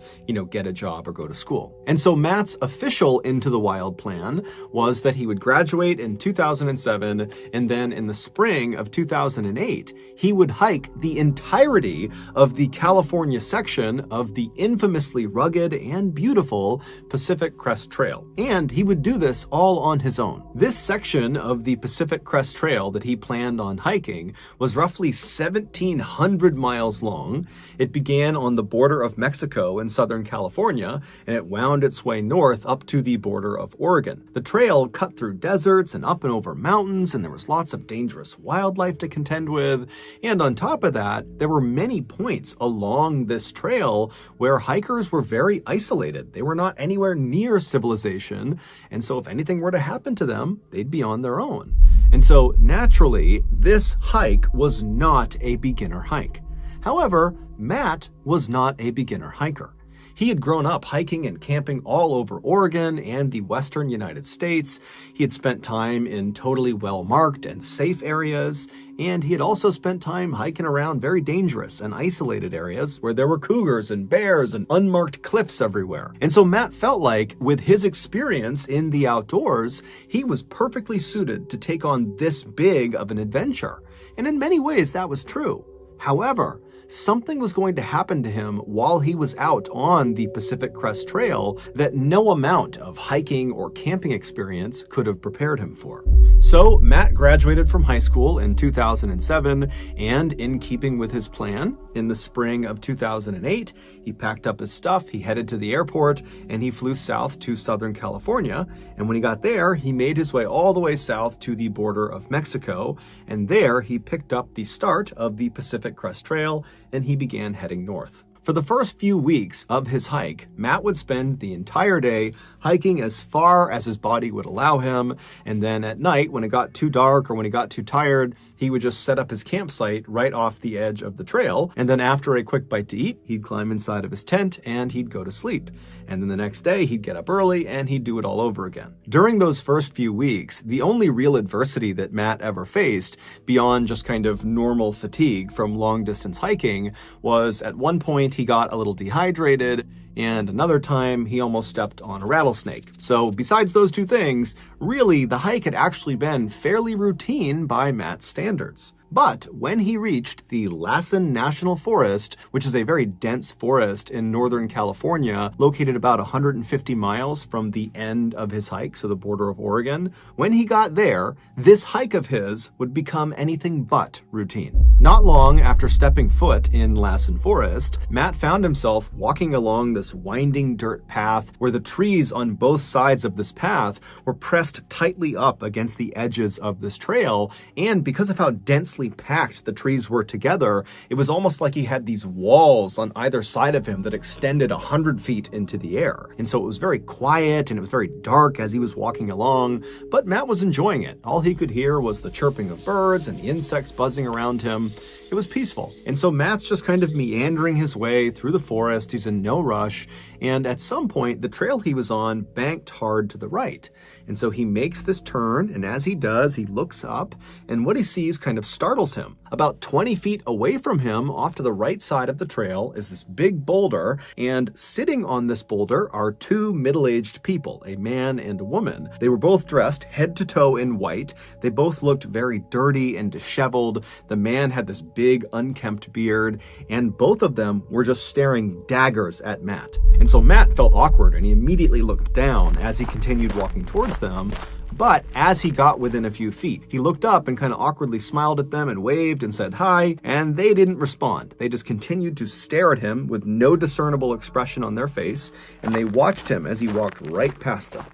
get a job or go to school. And so Matt's official Into the Wild plan was that he would graduate in 2007, and then in the spring of 2008, he would hike the entirety of the California section of the infamously rugged and beautiful Pacific Crest Trail. And he would do this all on his own. This section of the Pacific Crest Trail that he planned on hiking was roughly 1,700 miles long. It began on the border of Mexico in Southern California, and it wound its way north up to the border of Oregon. The trail cut through deserts and up and over mountains, and there was lots of dangerous wildlife to contend with. And on top of that, there were many points along this trail where hikers were very isolated. They were not anywhere near civilization, and so if anything were to happen to them, they'd be on their own. And so naturally, this hike was not a beginner hike. However, Matt was not a beginner hiker. He had grown up hiking and camping all over Oregon and the western United States. He had spent time in totally well-marked and safe areas, and he had also spent time hiking around very dangerous and isolated areas where there were cougars and bears and unmarked cliffs everywhere. And so Matt felt like, with his experience in the outdoors, he was perfectly suited to take on this big of an adventure. And in many ways, that was true. However, something was going to happen to him while he was out on the Pacific Crest Trail that no amount of hiking or camping experience could have prepared him for. So Matt graduated from high school in 2007, and in keeping with his plan, in the spring of 2008, he packed up his stuff, he headed to the airport, and he flew south to Southern California. And when he got there, he made his way all the way south to the border of Mexico, and there he picked up the start of the Pacific Crest Trail, and he began heading north. For the first few weeks of his hike, Matt would spend the entire day hiking as far as his body would allow him, and then at night, when it got too dark or when he got too tired, he would just set up his campsite right off the edge of the trail, and then after a quick bite to eat, he'd climb inside of his tent and he'd go to sleep. And then the next day, he'd get up early and he'd do it all over again. During those first few weeks, the only real adversity that Matt ever faced, beyond just kind of normal fatigue from long-distance hiking, was at one point he got a little dehydrated, and another time he almost stepped on a rattlesnake. So besides those two things, really the hike had actually been fairly routine by Matt's standards. But when he reached the Lassen National Forest, which is a very dense forest in Northern California, located about 150 miles from the end of his hike, so the border of Oregon, when he got there, this hike of his would become anything but routine. Not long after stepping foot in Lassen Forest, Matt found himself walking along this winding dirt path where the trees on both sides of this path were pressed tightly up against the edges of this trail, and because of how densely packed the trees were together, it was almost like he had these walls on either side of him that extended 100 feet into the air. And so it was very quiet and it was very dark as he was walking along, but Matt was enjoying it. All he could hear was the chirping of birds and the insects buzzing around him. It was peaceful. And so Matt's just kind of meandering his way through the forest. He's in no rush. And at some point, the trail he was on banked hard to the right. And so he makes this turn, and as he does, he looks up, and what he sees kind of startles him. About 20 feet away from him, off to the right side of the trail, is this big boulder, and sitting on this boulder are two middle-aged people, a man and a woman. They were both dressed head to toe in white. They both looked very dirty and disheveled. The man had this big, unkempt beard, and both of them were just staring daggers at Matt. And so Matt felt awkward, and he immediately looked down as he continued walking towards them. But as he got within a few feet, he looked up and kind of awkwardly smiled at them and waved and said hi, and they didn't respond. They just continued to stare at him with no discernible expression on their face, and they watched him as he walked right past them.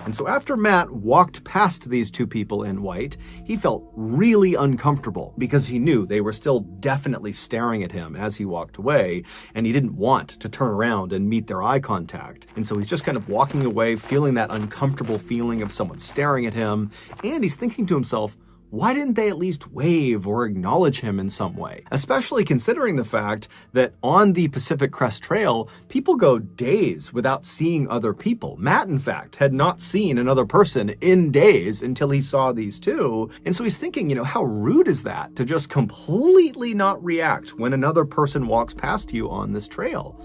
And so after Matt walked past these two people in white, he felt really uncomfortable because he knew they were still definitely staring at him as he walked away, and he didn't want to turn around and meet their eye contact. And so he's just kind of walking away, feeling that uncomfortable feeling of someone staring at him, and he's thinking to himself, why didn't they at least wave or acknowledge him in some way? Especially considering the fact that on the Pacific Crest Trail, people go days without seeing other people. Matt, in fact, had not seen another person in days until he saw these two. And so he's thinking, how rude is that to just completely not react when another person walks past you on this trail?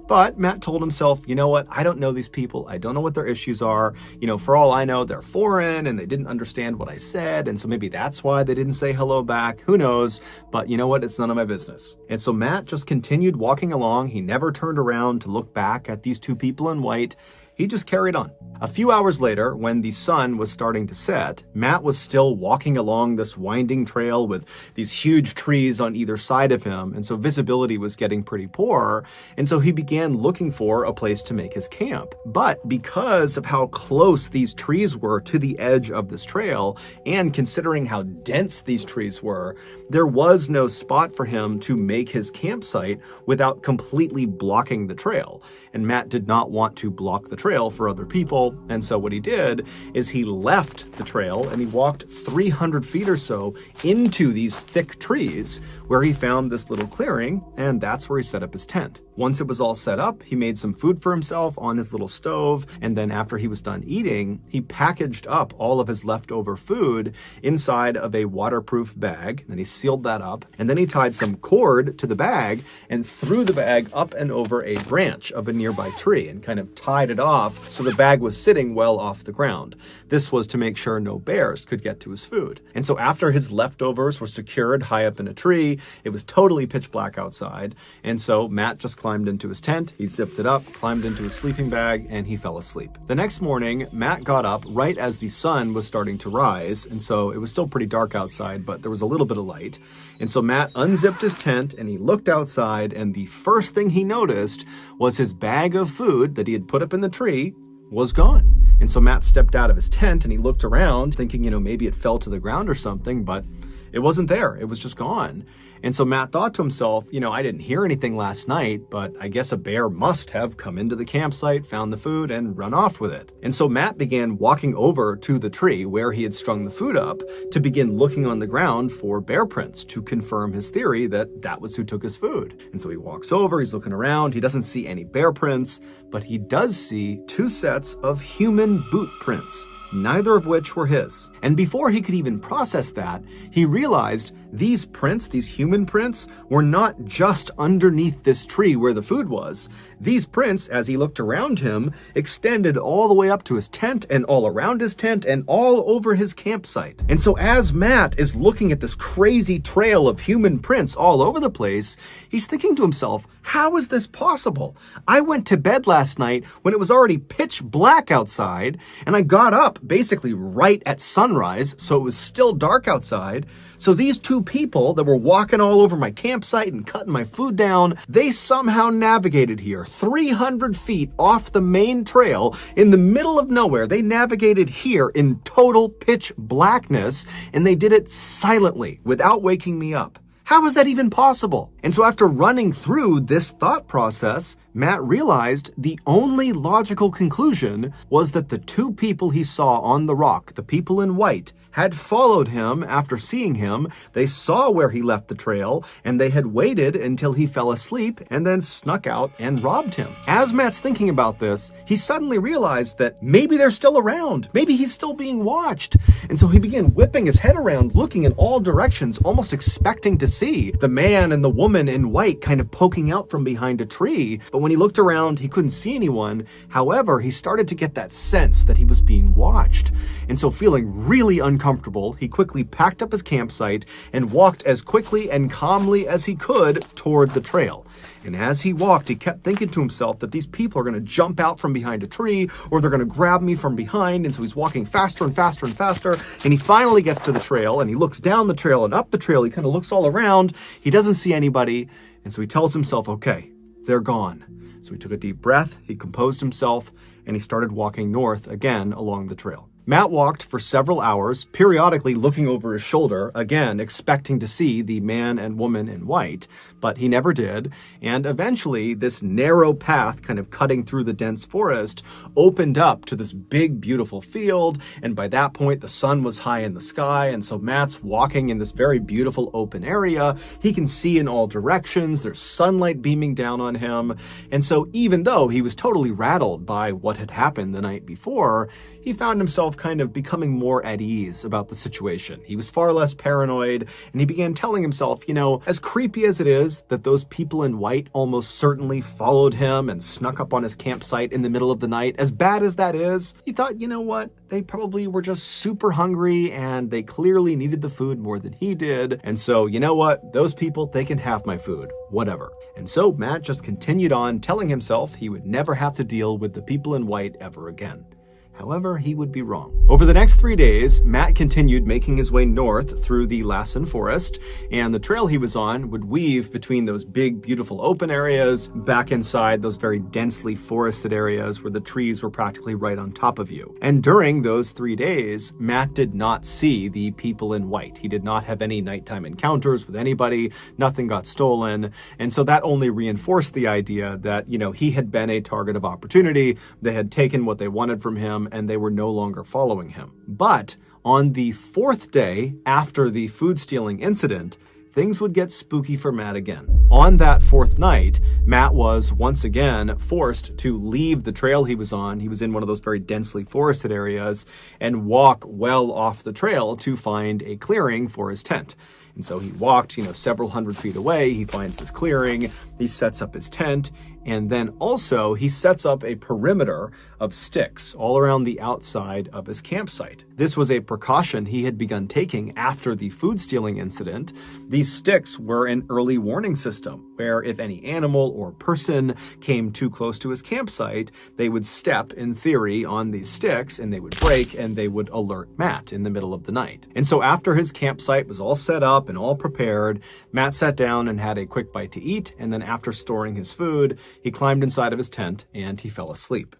But Matt told himself, you know what, I don't know these people. I don't know what their issues are. For all I know, they're foreign and they didn't understand what I said. And so maybe that's why they didn't say hello back. Who knows? But you know what? It's none of my business. And so Matt just continued walking along. He never turned around to look back at these two people in white. He just carried on. A few hours later, when the sun was starting to set, Matt was still walking along this winding trail with these huge trees on either side of him, and so visibility was getting pretty poor, and so he began looking for a place to make his camp. But because of how close these trees were to the edge of this trail, and considering how dense these trees were, there was no spot for him to make his campsite without completely blocking the trail. And Matt did not want to block the trail for other people, and so what he did is he left the trail and he walked 300 feet or so into these thick trees where he found this little clearing, and that's where he set up his tent. Once it was all set up, he made some food for himself on his little stove, and then after he was done eating, he packaged up all of his leftover food inside of a waterproof bag. Then he sealed that up, and then he tied some cord to the bag and threw the bag up and over a branch of a nearby tree and kind of tied it off off, so the bag was sitting well off the ground. This was to make sure no bears could get to his food. And so after his leftovers were secured high up in a tree, it was totally pitch black outside. And so Matt just climbed into his tent, he zipped it up, climbed into his sleeping bag, and he fell asleep. The next morning, Matt got up right as the sun was starting to rise, and so it was still pretty dark outside, but there was a little bit of light. And so Matt unzipped his tent and he looked outside, and the first thing he noticed was his bag of food that he had put up in the tree was gone. And so Matt stepped out of his tent and he looked around thinking, maybe it fell to the ground or something, but it wasn't there. It was just gone. And so Matt thought to himself, I didn't hear anything last night, but I guess a bear must have come into the campsite, found the food, and run off with it. And so Matt began walking over to the tree where he had strung the food up to begin looking on the ground for bear prints to confirm his theory that that was who took his food. And so he walks over, he's looking around, he doesn't see any bear prints, but he does see 2 sets of human boot prints, neither of which were his. And before he could even process that, he realized these prints, these human prints, were not just underneath this tree where the food was. These prints, as he looked around him, extended all the way up to his tent and all around his tent and all over his campsite. And so as Matt is looking at this crazy trail of human prints all over the place, he's thinking to himself, how is this possible? I went to bed last night when it was already pitch black outside, and I got up basically right at sunrise, so it was still dark outside. So these 2 people that were walking all over my campsite and cutting my food down, they somehow navigated here 300 feet off the main trail in the middle of nowhere. They navigated here in total pitch blackness, and they did it silently without waking me up. How is that even possible? And so after running through this thought process, Matt realized the only logical conclusion was that the 2 people he saw on the rock, the people in white, had followed him after seeing him. They saw where he left the trail, and they had waited until he fell asleep and then snuck out and robbed him. As Matt's thinking about this, he suddenly realized that maybe they're still around. Maybe he's still being watched. And so he began whipping his head around, looking in all directions, almost expecting to see the man and the woman in white kind of poking out from behind a tree. But when he looked around, he couldn't see anyone. However, he started to get that sense that he was being watched. And so feeling really uncomfortable, he quickly packed up his campsite and walked as quickly and calmly as he could toward the trail. And as he walked, he kept thinking to himself that these people are going to jump out from behind a tree, or they're going to grab me from behind. And so he's walking faster and faster and faster. And he finally gets to the trail, and he looks down the trail and up the trail. He kind of looks all around. He doesn't see anybody. And so he tells himself, okay, they're gone. So he took a deep breath, he composed himself, and he started walking north again along the trail. Matt walked for several hours, periodically looking over his shoulder, again expecting to see the man and woman in white, but he never did. And eventually, this narrow path kind of cutting through the dense forest opened up to this big, beautiful field. And by that point, the sun was high in the sky. And so Matt's walking in this very beautiful open area. He can see in all directions. There's sunlight beaming down on him. And so even though he was totally rattled by what had happened the night before, he found himself kind of becoming more at ease about the situation. He was far less paranoid, and he began telling himself, as creepy as it is that those people in white almost certainly followed him and snuck up on his campsite in the middle of the night, as bad as that is, he thought, what? They probably were just super hungry, and they clearly needed the food more than he did. And so, what? Those people, they can have my food, whatever. And so Matt just continued on telling himself he would never have to deal with the people in white ever again. However, he would be wrong. Over the next 3 days, Matt continued making his way north through the Lassen forest, and the trail he was on would weave between those big, beautiful open areas back inside those very densely forested areas where the trees were practically right on top of you. And during those 3 days, Matt did not see the people in white. He did not have any nighttime encounters with anybody. Nothing got stolen. And so that only reinforced the idea that, he had been a target of opportunity. They had taken what they wanted from him, and they were no longer following him. But on the 4th day after the food stealing incident, things would get spooky for Matt again. On that 4th night, Matt was once again forced to leave the trail he was on. He was in one of those very densely forested areas and walk well off the trail to find a clearing for his tent. And so he walked, several hundred feet away. He finds this clearing. He sets up his tent. And then also he sets up a perimeter of sticks all around the outside of his campsite. This was a precaution he had begun taking after the food stealing incident. These sticks were an early warning system where if any animal or person came too close to his campsite, they would step, in theory, on these sticks and they would break and they would alert Matt in the middle of the night. And so after his campsite was all set up and all prepared, Matt sat down and had a quick bite to eat, and then after storing his food, he climbed inside of his tent and he fell asleep.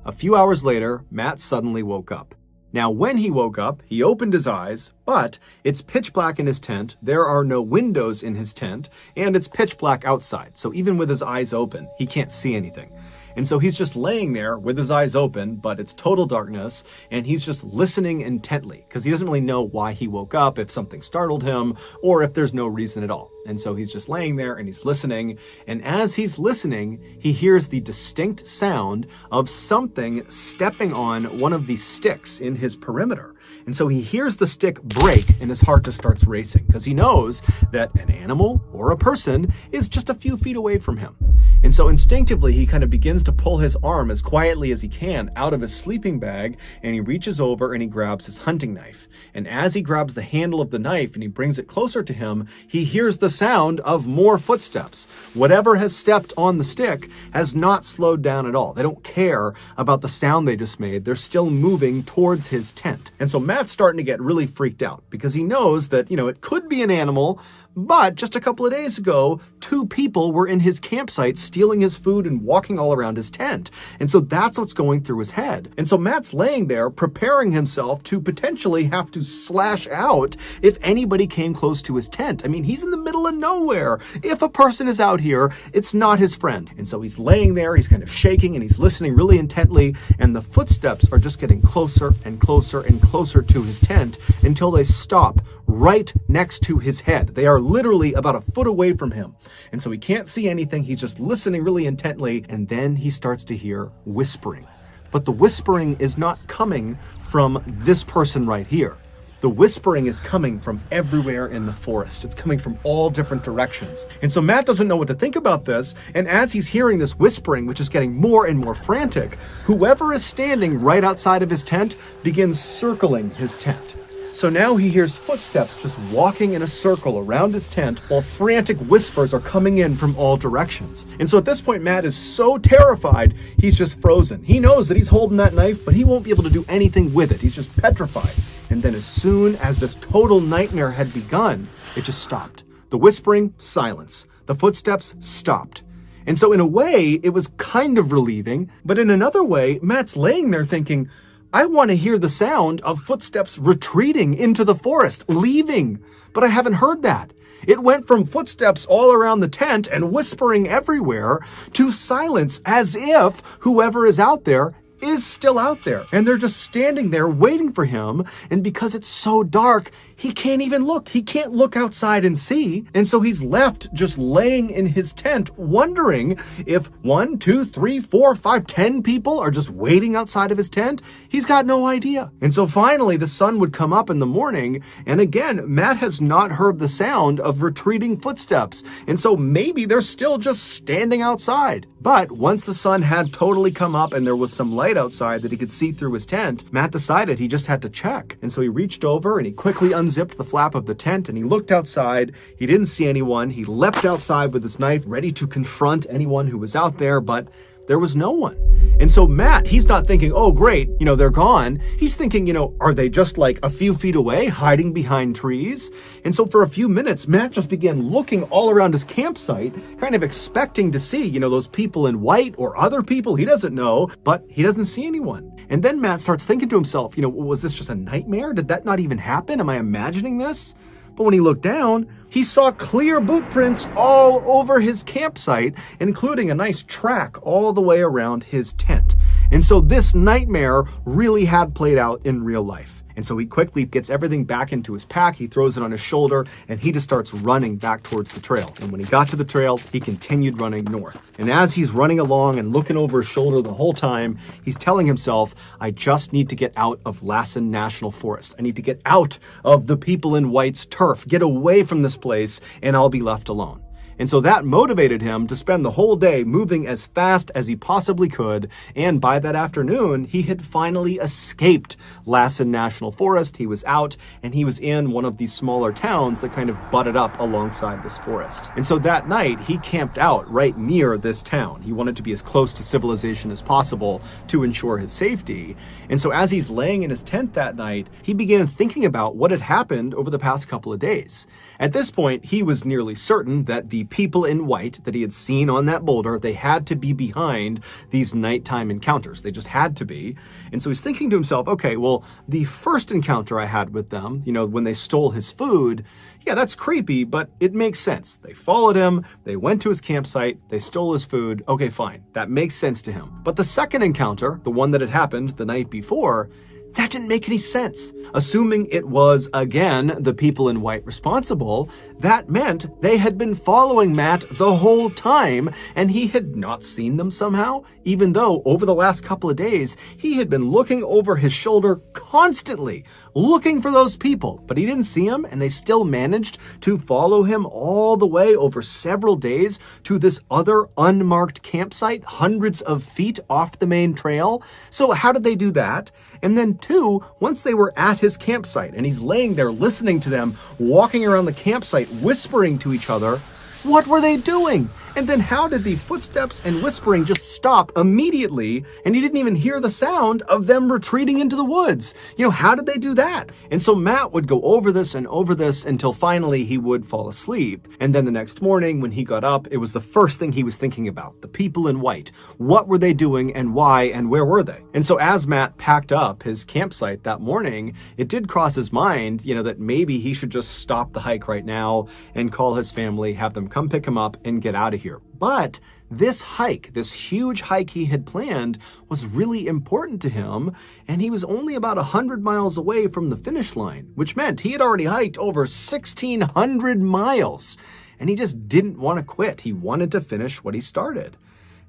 A few hours later, Matt suddenly woke up. Now, when he woke up, he opened his eyes, but it's pitch black in his tent, there are no windows in his tent, and it's pitch black outside. So even with his eyes open, he can't see anything. And so he's just laying there with his eyes open, but it's total darkness, and he's just listening intently because he doesn't really know why he woke up, if something startled him, or if there's no reason at all. And so he's just laying there and he's listening, and as he's listening, he hears the distinct sound of something stepping on one of the sticks in his perimeter. And so he hears the stick break and his heart just starts racing because he knows that an animal or a person is just a few feet away from him. And so instinctively, he kind of begins to pull his arm as quietly as he can out of his sleeping bag, and he reaches over and he grabs his hunting knife. And as he grabs the handle of the knife and he brings it closer to him, he hears the sound of more footsteps. Whatever has stepped on the stick has not slowed down at all. They don't care about the sound they just made. They're still moving towards his tent. And so Matt's starting to get really freaked out because he knows that, it could be an animal, but just a couple of days ago, 2 people were in his campsite stealing his food and walking all around his tent. And so that's what's going through his head. And so Matt's laying there preparing himself to potentially have to slash out if anybody came close to his tent. I mean, he's in the middle of nowhere. If a person is out here, it's not his friend. And so he's laying there, he's kind of shaking and he's listening really intently, and the footsteps are just getting closer and closer and closer to his tent until they stop right next to his head. They are literally about a foot away from him. And so he can't see anything. He's just listening really intently. And then he starts to hear whispering. But the whispering is not coming from this person right here. The whispering is coming from everywhere in the forest. It's coming from all different directions. And so Matt doesn't know what to think about this. And as he's hearing this whispering, which is getting more and more frantic, whoever is standing right outside of his tent begins circling his tent. So now he hears footsteps just walking in a circle around his tent while frantic whispers are coming in from all directions. And so at this point, Matt is so terrified, he's just frozen. He knows that he's holding that knife, but he won't be able to do anything with it. He's just petrified. And then as soon as this total nightmare had begun, it just stopped. The whispering, silence. The footsteps stopped. And so in a way, it was kind of relieving, but in another way, Matt's laying there thinking, I want to hear the sound of footsteps retreating into the forest, leaving, but I haven't heard that. It went from footsteps all around the tent and whispering everywhere to silence as if whoever is out there is still out there. And they're just standing there waiting for him. And because it's so dark, he can't even look. He can't look outside and see. And so he's left just laying in his tent, wondering if 1, 2, 3, 4, 5, 10 people are just waiting outside of his tent. He's got no idea. And so finally the sun would come up in the morning. And again, Matt has not heard the sound of retreating footsteps. And so maybe they're still just standing outside. But once the sun had totally come up and there was some light outside that he could see through his tent, Matt decided he just had to check. And so he reached over and he quickly unzipped the flap of the tent and he looked outside. He didn't see anyone. He leapt outside with his knife, ready to confront anyone who was out there, but there was no one. And so Matt, he's not thinking, oh, great, they're gone. He's thinking, are they just like a few feet away, hiding behind trees? And so for a few minutes, Matt just began looking all around his campsite, kind of expecting to see, those people in white or other people he doesn't know, but he doesn't see anyone. And then Matt starts thinking to himself, was this just a nightmare? Did that not even happen? Am I imagining this? But when he looked down, he saw clear boot prints all over his campsite, including a nice track all the way around his tent. And so this nightmare really had played out in real life. And so he quickly gets everything back into his pack, he throws it on his shoulder, and he just starts running back towards the trail. And when he got to the trail, he continued running north. And as he's running along and looking over his shoulder the whole time, he's telling himself, I just need to get out of Lassen National Forest. I need to get out of the people in white's turf, get away from this place, and I'll be left alone. And so that motivated him to spend the whole day moving as fast as he possibly could. And by that afternoon, he had finally escaped Lassen National Forest. He was out and he was in one of these smaller towns that kind of butted up alongside this forest. And so that night, he camped out right near this town. He wanted to be as close to civilization as possible to ensure his safety. And so as he's laying in his tent that night, he began thinking about what had happened over the past couple of days. At this point, he was nearly certain that the people in white that he had seen on that boulder, they had to be behind these nighttime encounters. They just had to be. And so he's thinking to himself, okay, well, the first encounter I had with them, when they stole his food, yeah, that's creepy, but it makes sense. They followed him, they went to his campsite, they stole his food. Okay, fine. That makes sense to him. But the second encounter, the one that had happened the night before, that didn't make any sense. Assuming it was, again, the people in white responsible, that meant they had been following Matt the whole time, and he had not seen them somehow, even though over the last couple of days, he had been looking over his shoulder constantly, looking for those people, but he didn't see them, and they still managed to follow him all the way over several days to this other unmarked campsite, hundreds of feet off the main trail. So how did they do that? And then two, once they were at his campsite and he's laying there listening to them, walking around the campsite, whispering to each other, what were they doing? And then how did the footsteps and whispering just stop immediately and he didn't even hear the sound of them retreating into the woods? How did they do that? And so Matt would go over this and over this until finally he would fall asleep. And then the next morning when he got up, it was the first thing he was thinking about, the people in white. What were they doing and why and where were they? And so as Matt packed up his campsite that morning, it did cross his mind, that maybe he should just stop the hike right now and call his family, have them come pick him up and get out of here. But this hike, this huge hike he had planned, was really important to him, and he was only about 100 miles away from the finish line, which meant he had already hiked over 1,600 miles, and he just didn't want to quit. He wanted to finish what he started.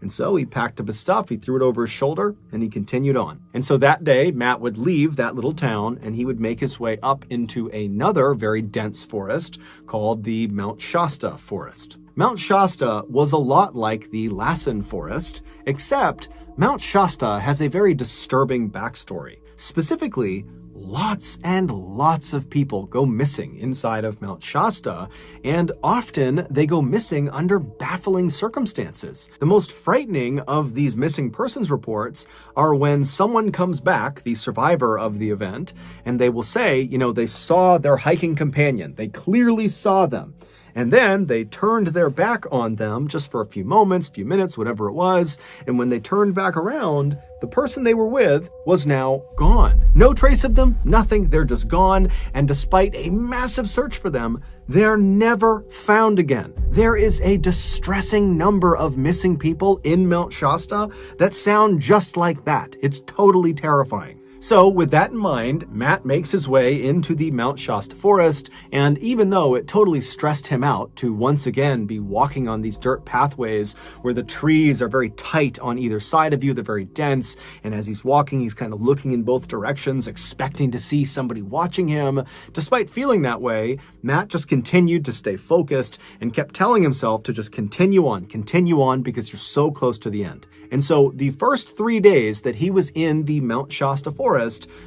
And so he packed up his stuff, he threw it over his shoulder, and he continued on. And so that day, Matt would leave that little town, and he would make his way up into another very dense forest called the Mount Shasta Forest. Mount Shasta was a lot like the Lassen Forest, except Mount Shasta has a very disturbing backstory. Specifically, lots and lots of people go missing inside of Mount Shasta, and often they go missing under baffling circumstances. The most frightening of these missing persons reports are when someone comes back, the survivor of the event, and they will say, they saw their hiking companion. They clearly saw them. And then they turned their back on them just for a few moments, few minutes, whatever it was. And when they turned back around, the person they were with was now gone. No trace of them, nothing. They're just gone. And despite a massive search for them, they're never found again. There is a distressing number of missing people in Mount Shasta that sound just like that. It's totally terrifying. So with that in mind, Matt makes his way into the Mount Shasta forest, and even though it totally stressed him out to once again be walking on these dirt pathways where the trees are very tight on either side of you, they're very dense, and as he's walking, he's kind of looking in both directions, expecting to see somebody watching him. Despite feeling that way, Matt just continued to stay focused and kept telling himself to just continue on, because you're so close to the end. And so the first 3 days that he was in the Mount Shasta forest,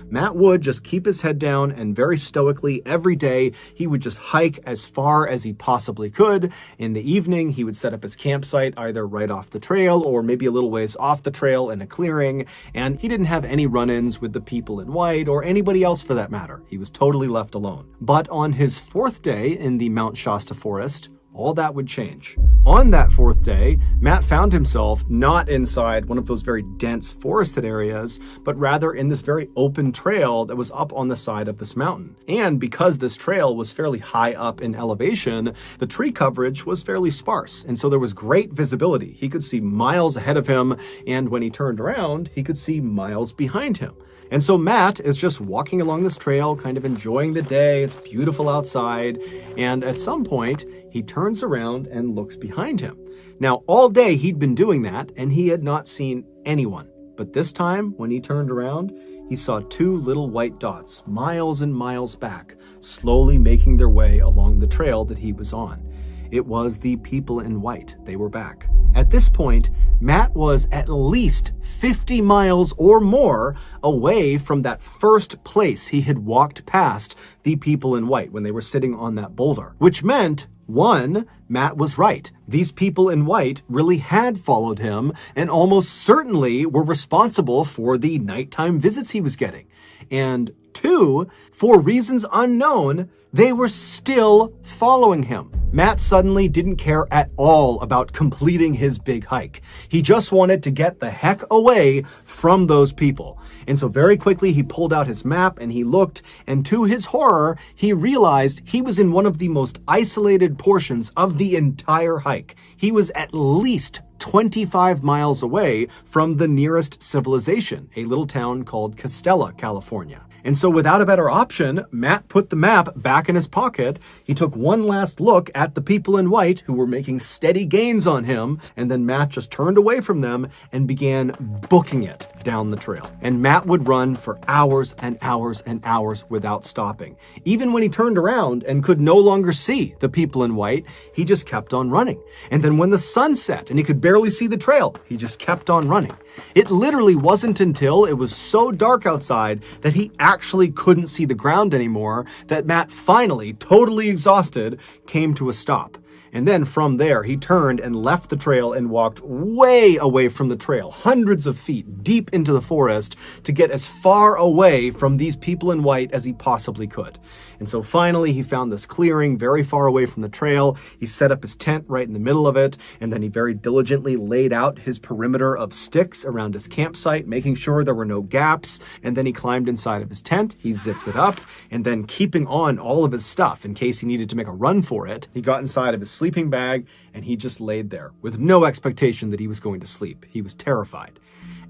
Matt would just keep his head down and very stoically every day, he would just hike as far as he possibly could. In the evening, he would set up his campsite either right off the trail or maybe a little ways off the trail in a clearing. And he didn't have any run-ins with the people in white or anybody else for that matter. He was totally left alone. But on his 4th day in the Mount Shasta forest, all that would change. On that fourth day, Matt found himself not inside one of those very dense forested areas, but rather in this very open trail that was up on the side of this mountain. And because this trail was fairly high up in elevation, the tree coverage was fairly sparse, and so there was great visibility. He could see miles ahead of him, and when he turned around, he could see miles behind him. And so Matt is just walking along this trail, kind of enjoying the day. It's beautiful outside. And at some point, he turns around and looks behind him. Now, all day he'd been doing that, and he had not seen anyone. But this time, when he turned around, he saw two little white dots, miles and miles back, slowly making their way along the trail that he was on. It was the people in white. They were back. At this point, Matt was at least 50 miles or more away from that first place he had walked past the people in white when they were sitting on that boulder, which meant, one, Matt was right. These people in white really had followed him and almost certainly were responsible for the nighttime visits he was getting. And two, for reasons unknown, they were still following him. Matt suddenly didn't care at all about completing his big hike. He just wanted to get the heck away from those people. And so very quickly he pulled out his map and he looked, and to his horror, he realized he was in one of the most isolated portions of the entire hike. He was at least 25 miles away from the nearest civilization, a little town called Castella, California. And so without a better option, Matt put the map back in his pocket. He took one last look at the people in white who were making steady gains on him, and then Matt just turned away from them and began booking it down the trail. And Matt would run for hours and hours and hours without stopping. Even when he turned around and could no longer see the people in white, he just kept on running. And then when the sun set and he could barely see the trail, he just kept on running. It literally wasn't until it was so dark outside that he actually couldn't see the ground anymore that Matt finally, totally exhausted, came to a stop. And then from there, he turned and left the trail and walked way away from the trail, hundreds of feet deep into the forest, to get as far away from these people in white as he possibly could. And so finally, he found this clearing very far away from the trail. He set up his tent right in the middle of it, and then he very diligently laid out his perimeter of sticks around his campsite, making sure there were no gaps. And then he climbed inside of his tent, he zipped it up, and then keeping on all of his stuff in case he needed to make a run for it, he got inside of his sleeping bag and he just laid there with no expectation that he was going to sleep. He was terrified.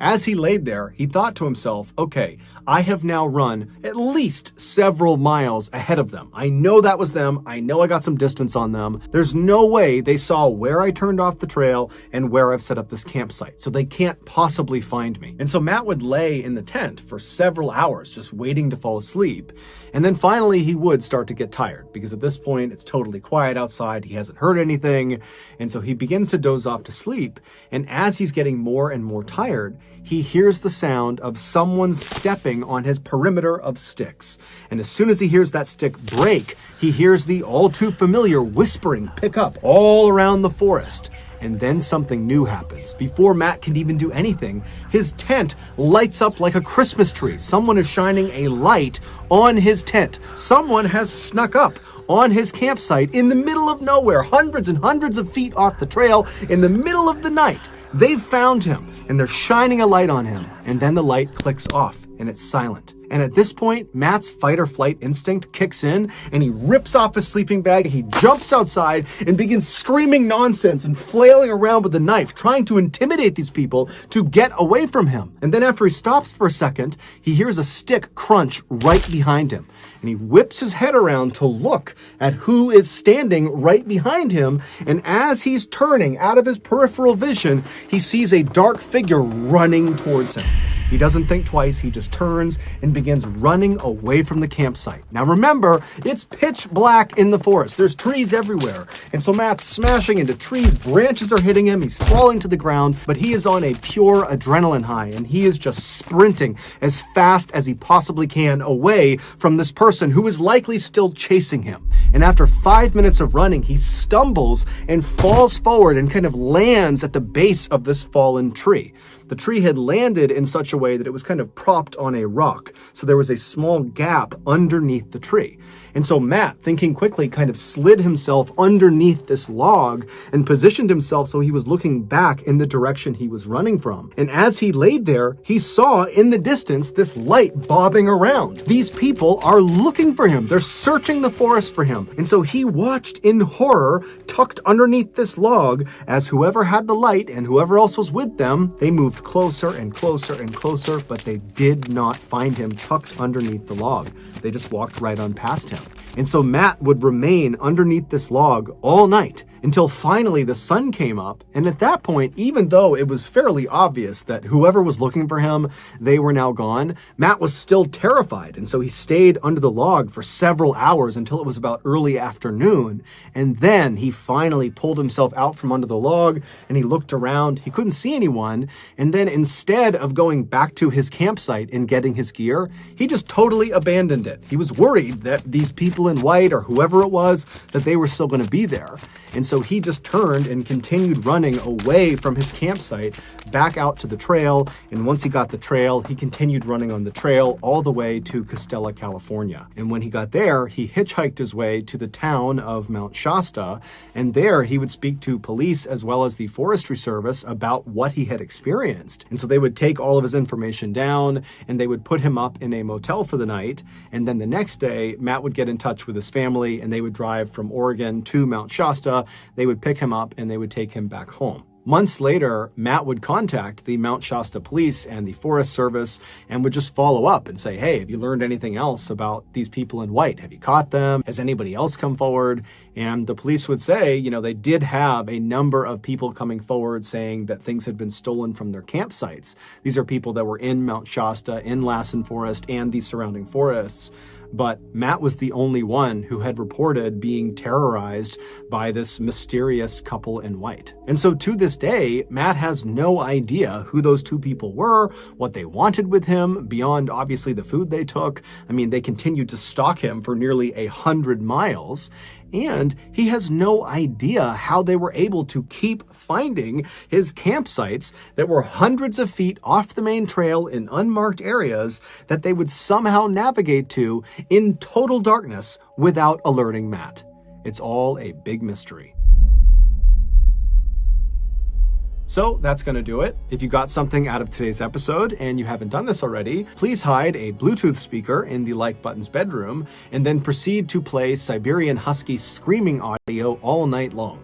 As he laid there, he thought to himself, okay, I have now run at least several miles ahead of them. I know that was them. I know I got some distance on them. There's no way they saw where I turned off the trail and where I've set up this campsite, so they can't possibly find me. And so Matt would lay in the tent for several hours just waiting to fall asleep. And then finally he would start to get tired because at this point it's totally quiet outside. He hasn't heard anything. And so he begins to doze off to sleep. And as he's getting more and more tired, he hears the sound of someone stepping on his perimeter of sticks. And as soon as he hears that stick break, he hears the all too familiar whispering pick up all around the forest. And then something new happens. Before Matt can even do anything, his tent lights up like a Christmas tree. Someone is shining a light on his tent. Someone has snuck up on his campsite in the middle of nowhere, hundreds and hundreds of feet off the trail, in the middle of the night. They've found him, and they're shining a light on him. And then the light clicks off, and it's silent. And at this point, Matt's fight or flight instinct kicks in, and he rips off his sleeping bag, he jumps outside and begins screaming nonsense and flailing around with a knife, trying to intimidate these people to get away from him. And then after he stops for a second, he hears a stick crunch right behind him. And he whips his head around to look at who is standing right behind him. And as he's turning out of his peripheral vision, he sees a dark figure running towards him. He doesn't think twice, he just turns and begins running away from the campsite. Now remember, it's pitch black in the forest. There's trees everywhere. And so Matt's smashing into trees, branches are hitting him, he's falling to the ground, but he is on a pure adrenaline high, and he is just sprinting as fast as he possibly can away from this person who is likely still chasing him. And after 5 minutes of running, he stumbles and falls forward and kind of lands at the base of this fallen tree. The tree had landed in such a way that it was kind of propped on a rock, so there was a small gap underneath the tree. And so Matt, thinking quickly, kind of slid himself underneath this log and positioned himself so he was looking back in the direction he was running from. And as he laid there, he saw in the distance this light bobbing around. These people are looking for him. They're searching the forest for him. And so he watched in horror, tucked underneath this log, as whoever had the light and whoever else was with them, they moved closer and closer and closer, but they did not find him tucked underneath the log. They just walked right on past him. And so Matt would remain underneath this log all night until finally the sun came up. And at that point, even though it was fairly obvious that whoever was looking for him, they were now gone, Matt was still terrified. And so he stayed under the log for several hours until it was about early afternoon. And then he finally pulled himself out from under the log and he looked around. He couldn't see anyone. And then instead of going back to his campsite and getting his gear, he just totally abandoned it. He was worried that these people in white or whoever it was, that they were still going to be there. And so he just turned and continued running away from his campsite back out to the trail. And once he got the trail, he continued running on the trail all the way to Costella, California. And when he got there, he hitchhiked his way to the town of Mount Shasta. And there he would speak to police as well as the Forestry Service about what he had experienced. And so they would take all of his information down and they would put him up in a motel for the night. And then the next day, Matt would get in touch with his family and they would drive from Oregon to Mount Shasta. They would pick him up and they would take him back home. Months later, Matt would contact the Mount Shasta police and the Forest Service and would just follow up and say, hey, have you learned anything else about these people in white? Have you caught them? Has anybody else come forward? And the police would say, they did have a number of people coming forward saying that things had been stolen from their campsites. These are people that were in Mount Shasta, in Lassen Forest, and the surrounding forests. But Matt was the only one who had reported being terrorized by this mysterious couple in white. And so to this day, Matt has no idea who those two people were, what they wanted with him, beyond obviously the food they took. I mean, they continued to stalk him for nearly 100 miles. And he has no idea how they were able to keep finding his campsites that were hundreds of feet off the main trail in unmarked areas that they would somehow navigate to in total darkness without alerting Matt. It's all a big mystery. So that's going to do it. If you got something out of today's episode and you haven't done this already, please hide a Bluetooth speaker in the like button's bedroom and then proceed to play Siberian Husky screaming audio all night long.